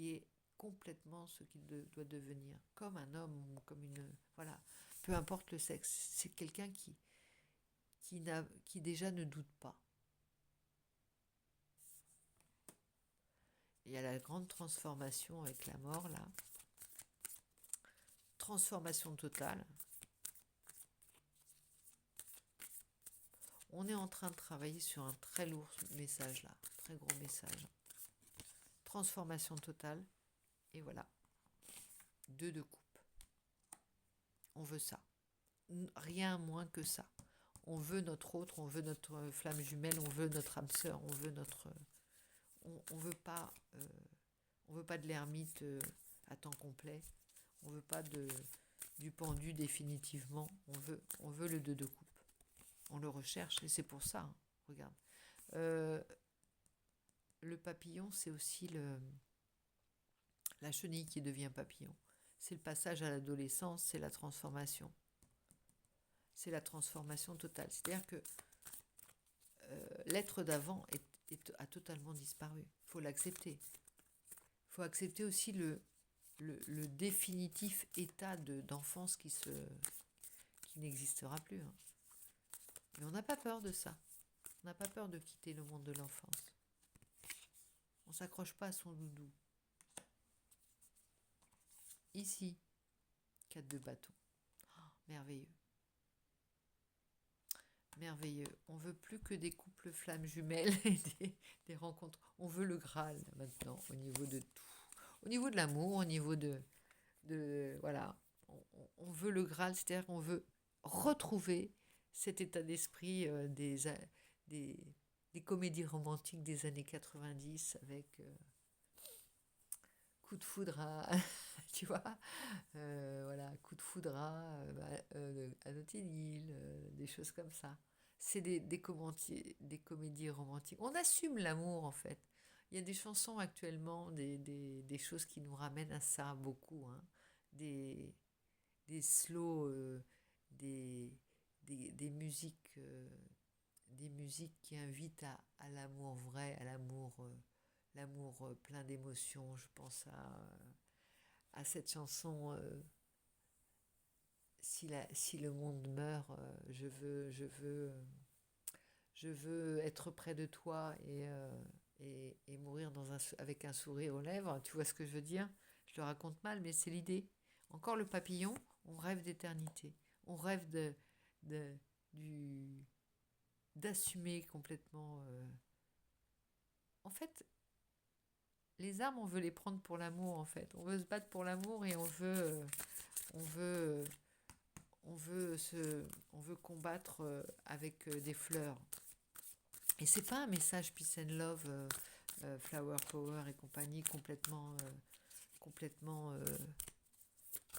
Speaker 1: est complètement ce qu'il doit devenir, comme un homme ou comme une, voilà, peu importe le sexe, c'est quelqu'un qui déjà ne doute pas. Il y a la grande transformation avec la mort là, transformation totale. On est en train de travailler sur un très lourd message là, très gros message. Transformation totale, et voilà, 2 de coupe. On veut ça. Rien moins que ça. On veut notre autre, on veut notre flamme jumelle, on veut notre âme sœur, on veut notre... On veut pas de l'ermite à temps complet. On veut pas du pendu définitivement. On veut le 2 de coupe. On le recherche et c'est pour ça. Hein. Regarde. Le papillon, c'est aussi la chenille qui devient papillon. C'est le passage à l'adolescence, c'est la transformation. C'est la transformation totale. C'est-à-dire que l'être d'avant a totalement disparu. Il faut l'accepter. Il faut accepter aussi le définitif état d'enfance qui n'existera plus. Hein. Mais on n'a pas peur de ça. On n'a pas peur de quitter le monde de l'enfance. On ne s'accroche pas à son doudou. Ici, 4 de bâton. Oh, merveilleux. Merveilleux. On veut plus que des couples flammes jumelles et des rencontres. On veut le Graal maintenant au niveau de tout. Au niveau de l'amour, au niveau de voilà. On veut le Graal, c'est-à-dire qu'on veut retrouver cet état d'esprit des comédies romantiques des années 90 avec coup de foudre à, tu vois, voilà, coup de foudre à Notting Hill, des choses comme ça. C'est des comédies romantiques. On assume l'amour en fait. Il y a des chansons actuellement, des choses qui nous ramènent à ça beaucoup. Hein. Des slows, des musiques qui invitent à l'amour vrai, à l'amour plein d'émotions. Je pense à cette chanson si le monde meurt, je veux être près de toi et mourir avec un sourire aux lèvres. Tu vois ce que je veux dire? Je le raconte mal, mais c'est l'idée. Encore le papillon, on rêve d'éternité. On rêve d'assumer complètement. En fait, les armes, on veut les prendre pour l'amour, en fait. On veut se battre pour l'amour et on veut combattre avec des fleurs. Et c'est pas un message peace and love, flower power et compagnie complètement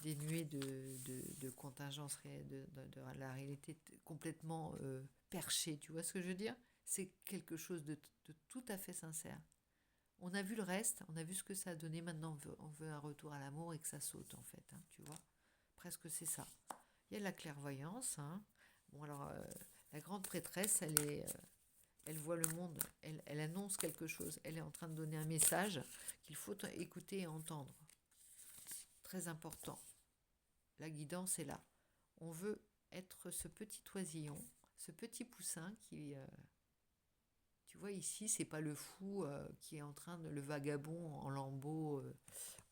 Speaker 1: dénué de contingence de la réalité, complètement perché. Tu vois ce que je veux dire? C'est quelque chose de tout à fait sincère. On a vu le reste, on a vu ce que ça a donné. Maintenant, on veut un retour à l'amour et que ça saute, en fait. Hein, tu vois? Presque c'est ça. Il y a de la clairvoyance. Hein. Bon, alors, la grande prêtresse, elle voit le monde, elle annonce quelque chose. Elle est en train de donner un message qu'il faut écouter et entendre. Très important. La guidance est là. On veut être ce petit oisillon, ce petit poussin qui... tu vois, ici, c'est pas le fou qui est en train le vagabond en lambeaux,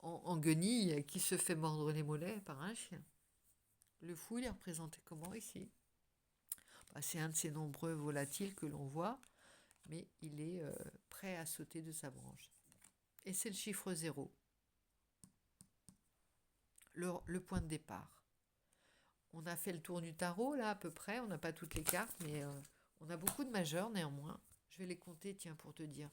Speaker 1: en guenilles, qui se fait mordre les mollets par un chien. Le fou, il est représenté comment ici? C'est un de ces nombreux volatiles que l'on voit, mais il est prêt à sauter de sa branche. Et c'est le chiffre 0. Le point de départ. On a fait le tour du tarot, là, à peu près. On n'a pas toutes les cartes, mais on a beaucoup de majeurs, néanmoins. Je vais les compter, tiens, pour te dire.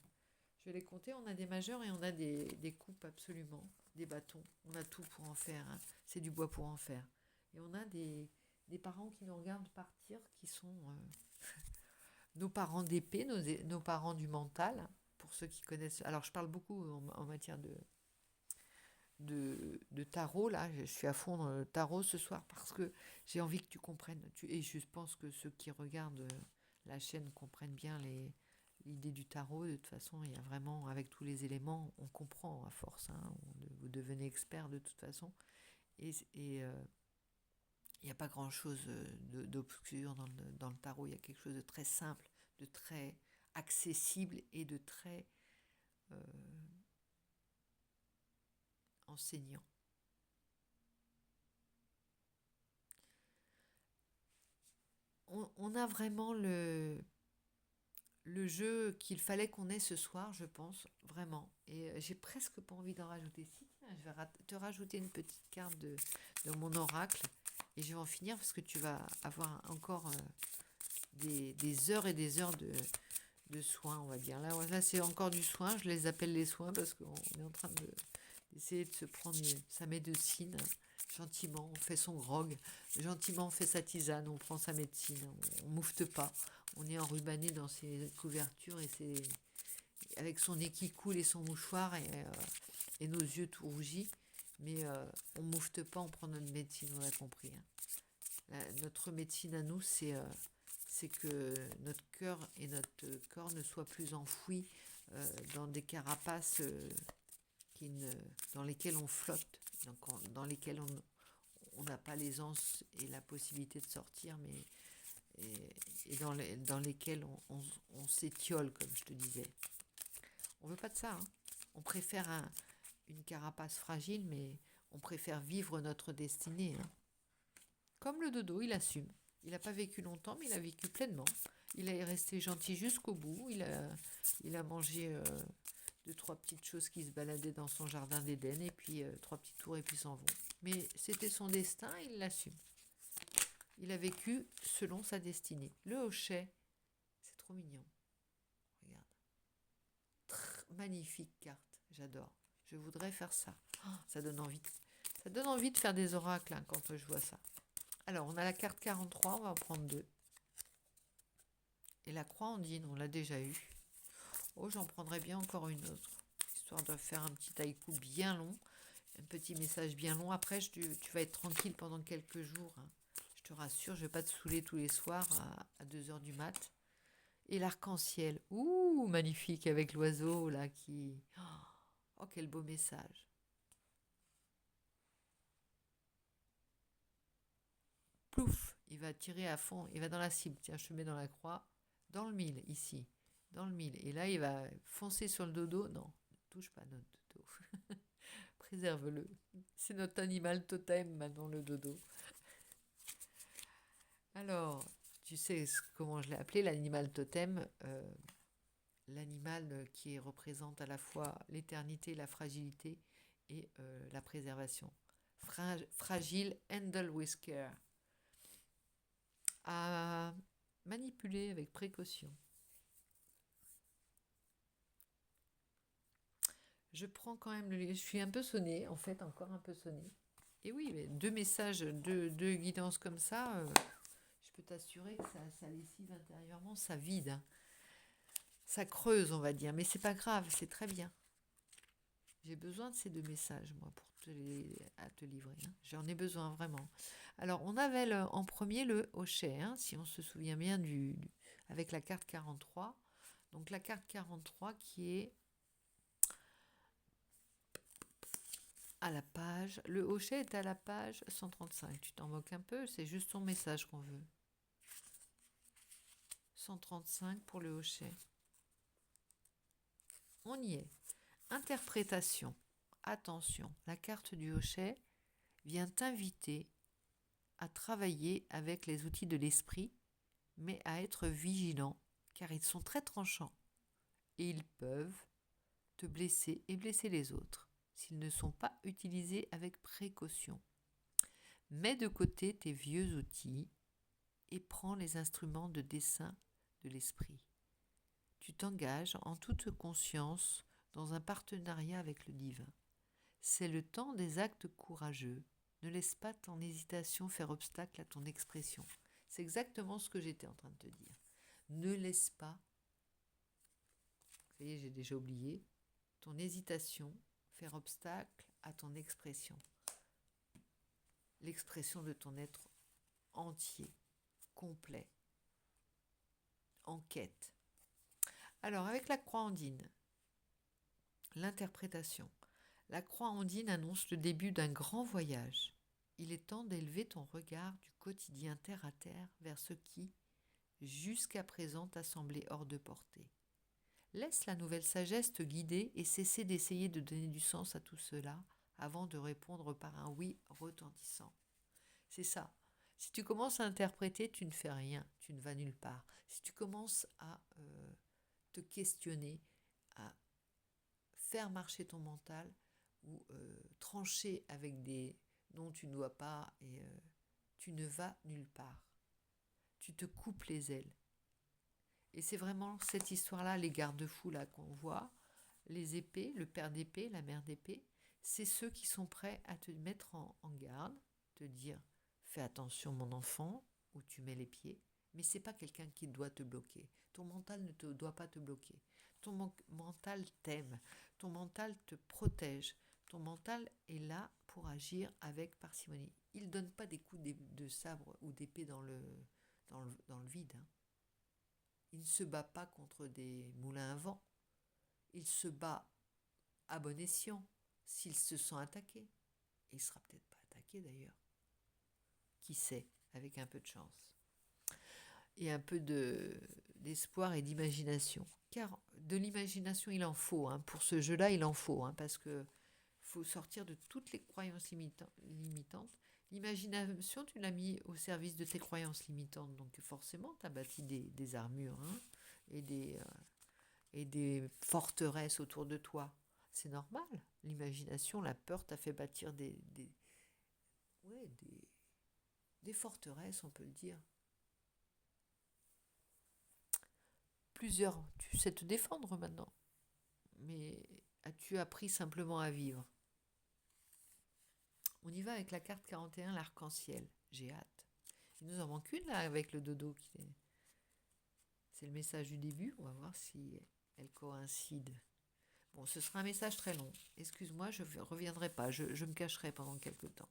Speaker 1: Je vais les compter. On a des majeurs et on a des coupes, absolument. Des bâtons. On a tout pour en faire. Hein. C'est du bois pour en faire. Et on a des parents qui nous regardent partir, qui sont nos parents d'épée, nos parents du mental, pour ceux qui connaissent. Alors, je parle beaucoup en matière de tarot, là. Je suis à fond dans le tarot ce soir parce que j'ai envie que tu comprennes. Et je pense que ceux qui regardent la chaîne comprennent bien l'idée du tarot. De toute façon, il y a vraiment, avec tous les éléments, on comprend à force. Hein, vous devenez expert de toute façon. Et il n'y a pas grand-chose d'obscur dans le tarot. Il y a quelque chose de très simple, de très accessible et de très enseignant. On a vraiment le jeu qu'il fallait qu'on ait ce soir, je pense, vraiment. Et j'ai presque pas envie d'en rajouter. Si, tiens, je vais te rajouter une petite carte de mon oracle. Et je vais en finir parce que tu vas avoir encore des heures et des heures de soins, on va dire. Là c'est encore du soin. Je les appelle les soins parce qu'on est en train d'essayer de se prendre sa médecine. Gentiment, on fait son grog. Gentiment, on fait sa tisane. On prend sa médecine. On moufte pas. On est enrubanné dans ses couvertures et avec son nez qui coule et son mouchoir et nos yeux tout rougis. Mais on moufte pas, on prend notre médecine, on a compris. Hein. Notre médecine à nous, c'est que notre cœur et notre corps ne soient plus enfouis dans des carapaces dans lesquelles on flotte, dans lesquelles on n'a pas l'aisance et la possibilité de sortir, mais et dans lesquelles on s'étiole, comme je te disais. On veut pas de ça. Hein. On préfère une carapace fragile, mais on préfère vivre notre destinée. Hein. Comme le dodo, il assume. Il n'a pas vécu longtemps, mais il a vécu pleinement. Il est resté gentil jusqu'au bout. Il a mangé 2-3 petites choses qui se baladaient dans son jardin d'Éden, et puis 3 petits tours, et puis s'en vont. Mais c'était son destin, il l'assume. Il a vécu selon sa destinée. Le hochet, c'est trop mignon. Regarde. Magnifique carte, j'adore. Je voudrais faire ça. Oh, ça donne envie. Ça donne envie de faire des oracles hein, quand je vois ça. Alors, on a la carte 43, on va en prendre 2. Et la croix andine, on l'a déjà eue. Oh, j'en prendrais bien encore une autre, histoire de faire un petit haïku bien long, un petit message bien long. Après, tu vas être tranquille pendant quelques jours. Hein. Je te rassure, je ne vais pas te saouler tous les soirs à 2h du mat'. Et l'arc-en-ciel, ouh, magnifique, avec l'oiseau là qui... Oh, quel beau message. Plouf, il va tirer à fond, il va dans la cible. Tiens, je te mets dans la croix, dans le mille, ici, dans le mille. Et là, il va foncer sur le dodo. Non, ne touche pas notre dodo. Préserve-le. C'est notre animal totem maintenant, le dodo. Alors, tu sais comment je l'ai appelé, l'animal totem, l'animal qui représente à la fois l'éternité, la fragilité et la préservation. Fragile, handle with care. À manipuler avec précaution. Je prends quand même je suis un peu sonnée, en fait, encore un peu sonnée. Et oui, mais 2 messages, 2 guidances comme ça, je peux t'assurer que ça lessive intérieurement, ça vide. Hein. Ça creuse, on va dire, mais c'est pas grave, c'est très bien. J'ai besoin de ces 2 messages, moi, pour te livrer. Hein. J'en ai besoin, vraiment. Alors, on avait en premier le hochet, hein, si on se souvient bien avec la carte 43. Donc, la carte 43 qui est à la page. Le hochet est à la page 135. Tu t'en moques un peu, c'est juste ton message qu'on veut. 135 pour le hochet. On y est. Interprétation. Attention, la carte du hochet vient t'inviter à travailler avec les outils de l'esprit, mais à être vigilant, car ils sont très tranchants et ils peuvent te blesser et blesser les autres s'ils ne sont pas utilisés avec précaution. Mets de côté tes vieux outils et prends les instruments de dessin de l'esprit. Tu t'engages en toute conscience dans un partenariat avec le divin. C'est le temps des actes courageux. Ne laisse pas ton hésitation faire obstacle à ton expression. C'est exactement ce que j'étais en train de te dire. Ne laisse pas, ça y est, j'ai déjà oublié, ton hésitation faire obstacle à ton expression. L'expression de ton être entier, complet, en quête. Alors, avec la croix andine, l'interprétation. La croix andine annonce le début d'un grand voyage. Il est temps d'élever ton regard du quotidien terre à terre vers ce qui, jusqu'à présent, t'a semblé hors de portée. Laisse la nouvelle sagesse te guider et cesser d'essayer de donner du sens à tout cela avant de répondre par un oui retentissant. C'est ça. Si tu commences à interpréter, tu ne fais rien, tu ne vas nulle part. Si tu commences à te questionner, à faire marcher ton mental ou trancher avec des non, tu ne dois pas et tu ne vas nulle part. Tu te coupes les ailes. Et c'est vraiment cette histoire-là, les garde-fous là qu'on voit, les épées, le père d'épée, la mère d'épée, c'est ceux qui sont prêts à te mettre en garde, te dire fais attention mon enfant, où tu mets les pieds, mais c'est pas quelqu'un qui doit te bloquer. Ton mental ne te doit pas te bloquer. Ton mental t'aime, ton mental te protège, ton mental est là pour agir avec parcimonie. Il ne donne pas des coups de sabre ou d'épée dans le vide. Hein. Il ne se bat pas contre des moulins à vent. Il se bat à bon escient s'il se sent attaqué. Il ne sera peut-être pas attaqué d'ailleurs. Qui sait, avec un peu de chance. Et un peu d'espoir et d'imagination. Car de l'imagination, il en faut. Hein. Pour ce jeu-là, il en faut. Hein, parce que faut sortir de toutes les croyances limitantes. L'imagination, tu l'as mis au service de tes croyances limitantes. Donc forcément, tu as bâti des armures hein, et des forteresses autour de toi. C'est normal. L'imagination, la peur t'a fait bâtir des forteresses, on peut le dire. Plusieurs, tu sais te défendre maintenant. Mais as-tu appris simplement à vivre? On y va avec la carte 41, l'arc-en-ciel. J'ai hâte. Il nous en manque une là avec le dodo. C'est le message du début. On va voir si elle coïncide. Bon, ce sera un message très long. Excuse-moi, je ne reviendrai pas. Je me cacherai pendant quelques temps.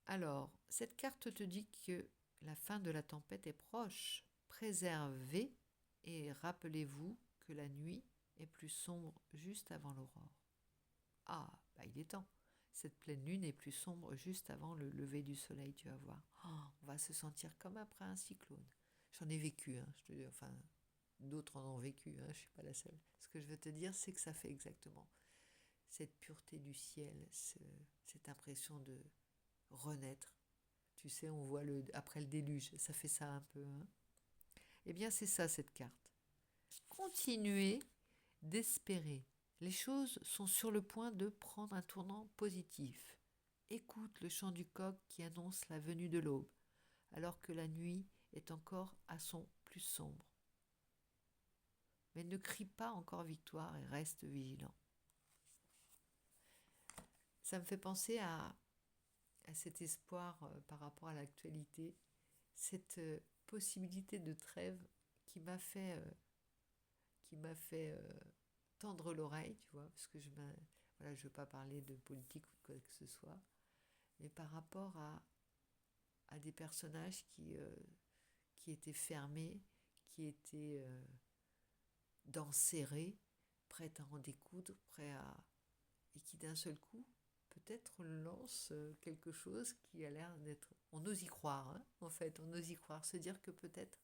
Speaker 1: Alors, cette carte te dit que la fin de la tempête est proche. Préservez et rappelez-vous que la nuit est plus sombre juste avant l'aurore. Ah, bah il est temps. Cette pleine lune est plus sombre juste avant le lever du soleil, tu vas voir. Oh, on va se sentir comme après un cyclone. J'en ai vécu, hein, je te dis, enfin, d'autres en ont vécu, hein, je ne suis pas la seule. Ce que je veux te dire, c'est que ça fait exactement cette pureté du ciel, cette impression de renaître. Tu sais, on voit après le déluge, ça fait ça un peu. Hein. Eh bien, c'est ça cette carte. Continuez d'espérer. Les choses sont sur le point de prendre un tournant positif. Écoute le chant du coq qui annonce la venue de l'aube, alors que la nuit est encore à son plus sombre. Mais ne crie pas encore victoire et reste vigilant. Ça me fait penser à cet espoir par rapport à l'actualité, cette possibilité de trêve qui m'a fait tendre l'oreille, tu vois, parce que je ne veux pas parler de politique ou de quoi que ce soit, mais par rapport à des personnages qui étaient fermés, qui étaient d'enserrés, prêts à en découdre, et qui d'un seul coup, peut-être lancent quelque chose qui a l'air d'être... On ose y croire, hein, en fait, on ose y croire, se dire que peut-être...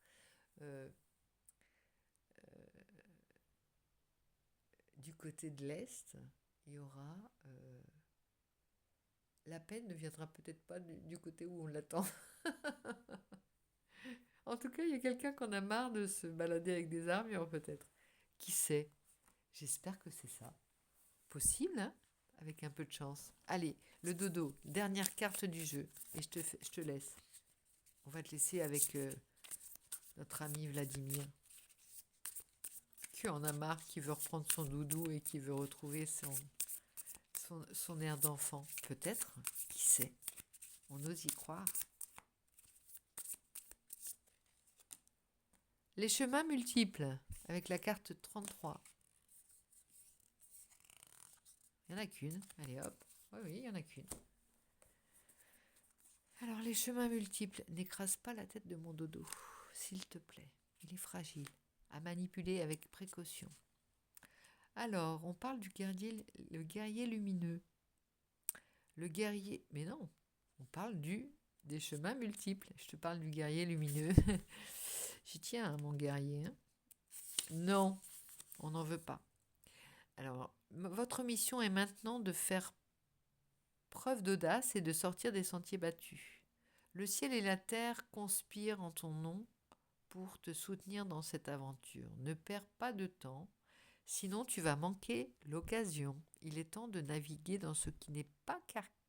Speaker 1: du côté de l'Est, il y aura... la peine ne viendra peut-être pas du côté où on l'attend. En tout cas, il y a quelqu'un qu'on a marre de se balader avec des armures, peut-être. Qui sait? J'espère que c'est ça. Possible, hein? Avec un peu de chance. Allez, le dodo, dernière carte du jeu. Et je te laisse. On va te laisser avec notre ami Vladimir. Qui en a marre, qui veut reprendre son doudou et qui veut retrouver son air d'enfant. Peut-être, qui sait? On ose y croire. Les chemins multiples, avec la carte 33. Il n'y en a qu'une. Allez hop. Oui, oui, il n'y en a qu'une. Alors, les chemins multiples. N'écrase pas la tête de mon dodo, s'il te plaît. Il est fragile. À manipuler avec précaution. Alors, on parle du guerrier, le guerrier lumineux. Le guerrier... Mais non, on parle des chemins multiples. Je te parle du guerrier lumineux. J'y tiens, hein, mon guerrier. Hein. Non, on n'en veut pas. Alors, votre mission est maintenant de faire preuve d'audace et de sortir des sentiers battus. Le ciel et la terre conspirent en ton nom pour te soutenir dans cette aventure. Ne perds pas de temps, sinon tu vas manquer l'occasion. Il est temps de naviguer dans ce qui n'est pas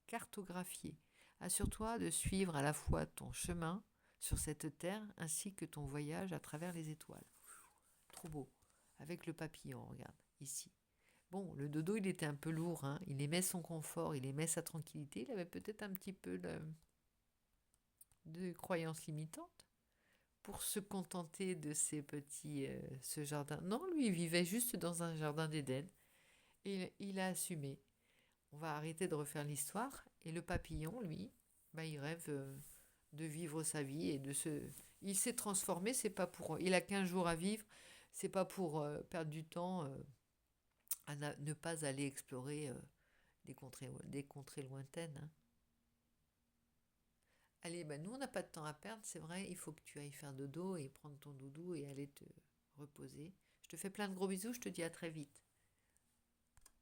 Speaker 1: cartographié. Assure-toi de suivre à la fois ton chemin sur cette terre ainsi que ton voyage à travers les étoiles. Trop beau. Avec le papillon, regarde, ici. Bon, le dodo, il était un peu lourd, hein. Il aimait son confort, il aimait sa tranquillité, il avait peut-être un petit peu de croyances limitantes pour se contenter de ces petits... ce jardin. Non, lui, il vivait juste dans un jardin d'Éden et il a assumé. On va arrêter de refaire l'histoire. Et le papillon, lui, bah, il rêve de vivre sa vie et de se... Il s'est transformé, c'est pas pour... Il a 15 jours à vivre, c'est pas pour perdre du temps à ne pas aller explorer des contrées lointaines. Hein. Allez, ben nous, on n'a pas de temps à perdre, c'est vrai, il faut que tu ailles faire dodo et prendre ton doudou et aller te reposer. Je te fais plein de gros bisous, je te dis à très vite.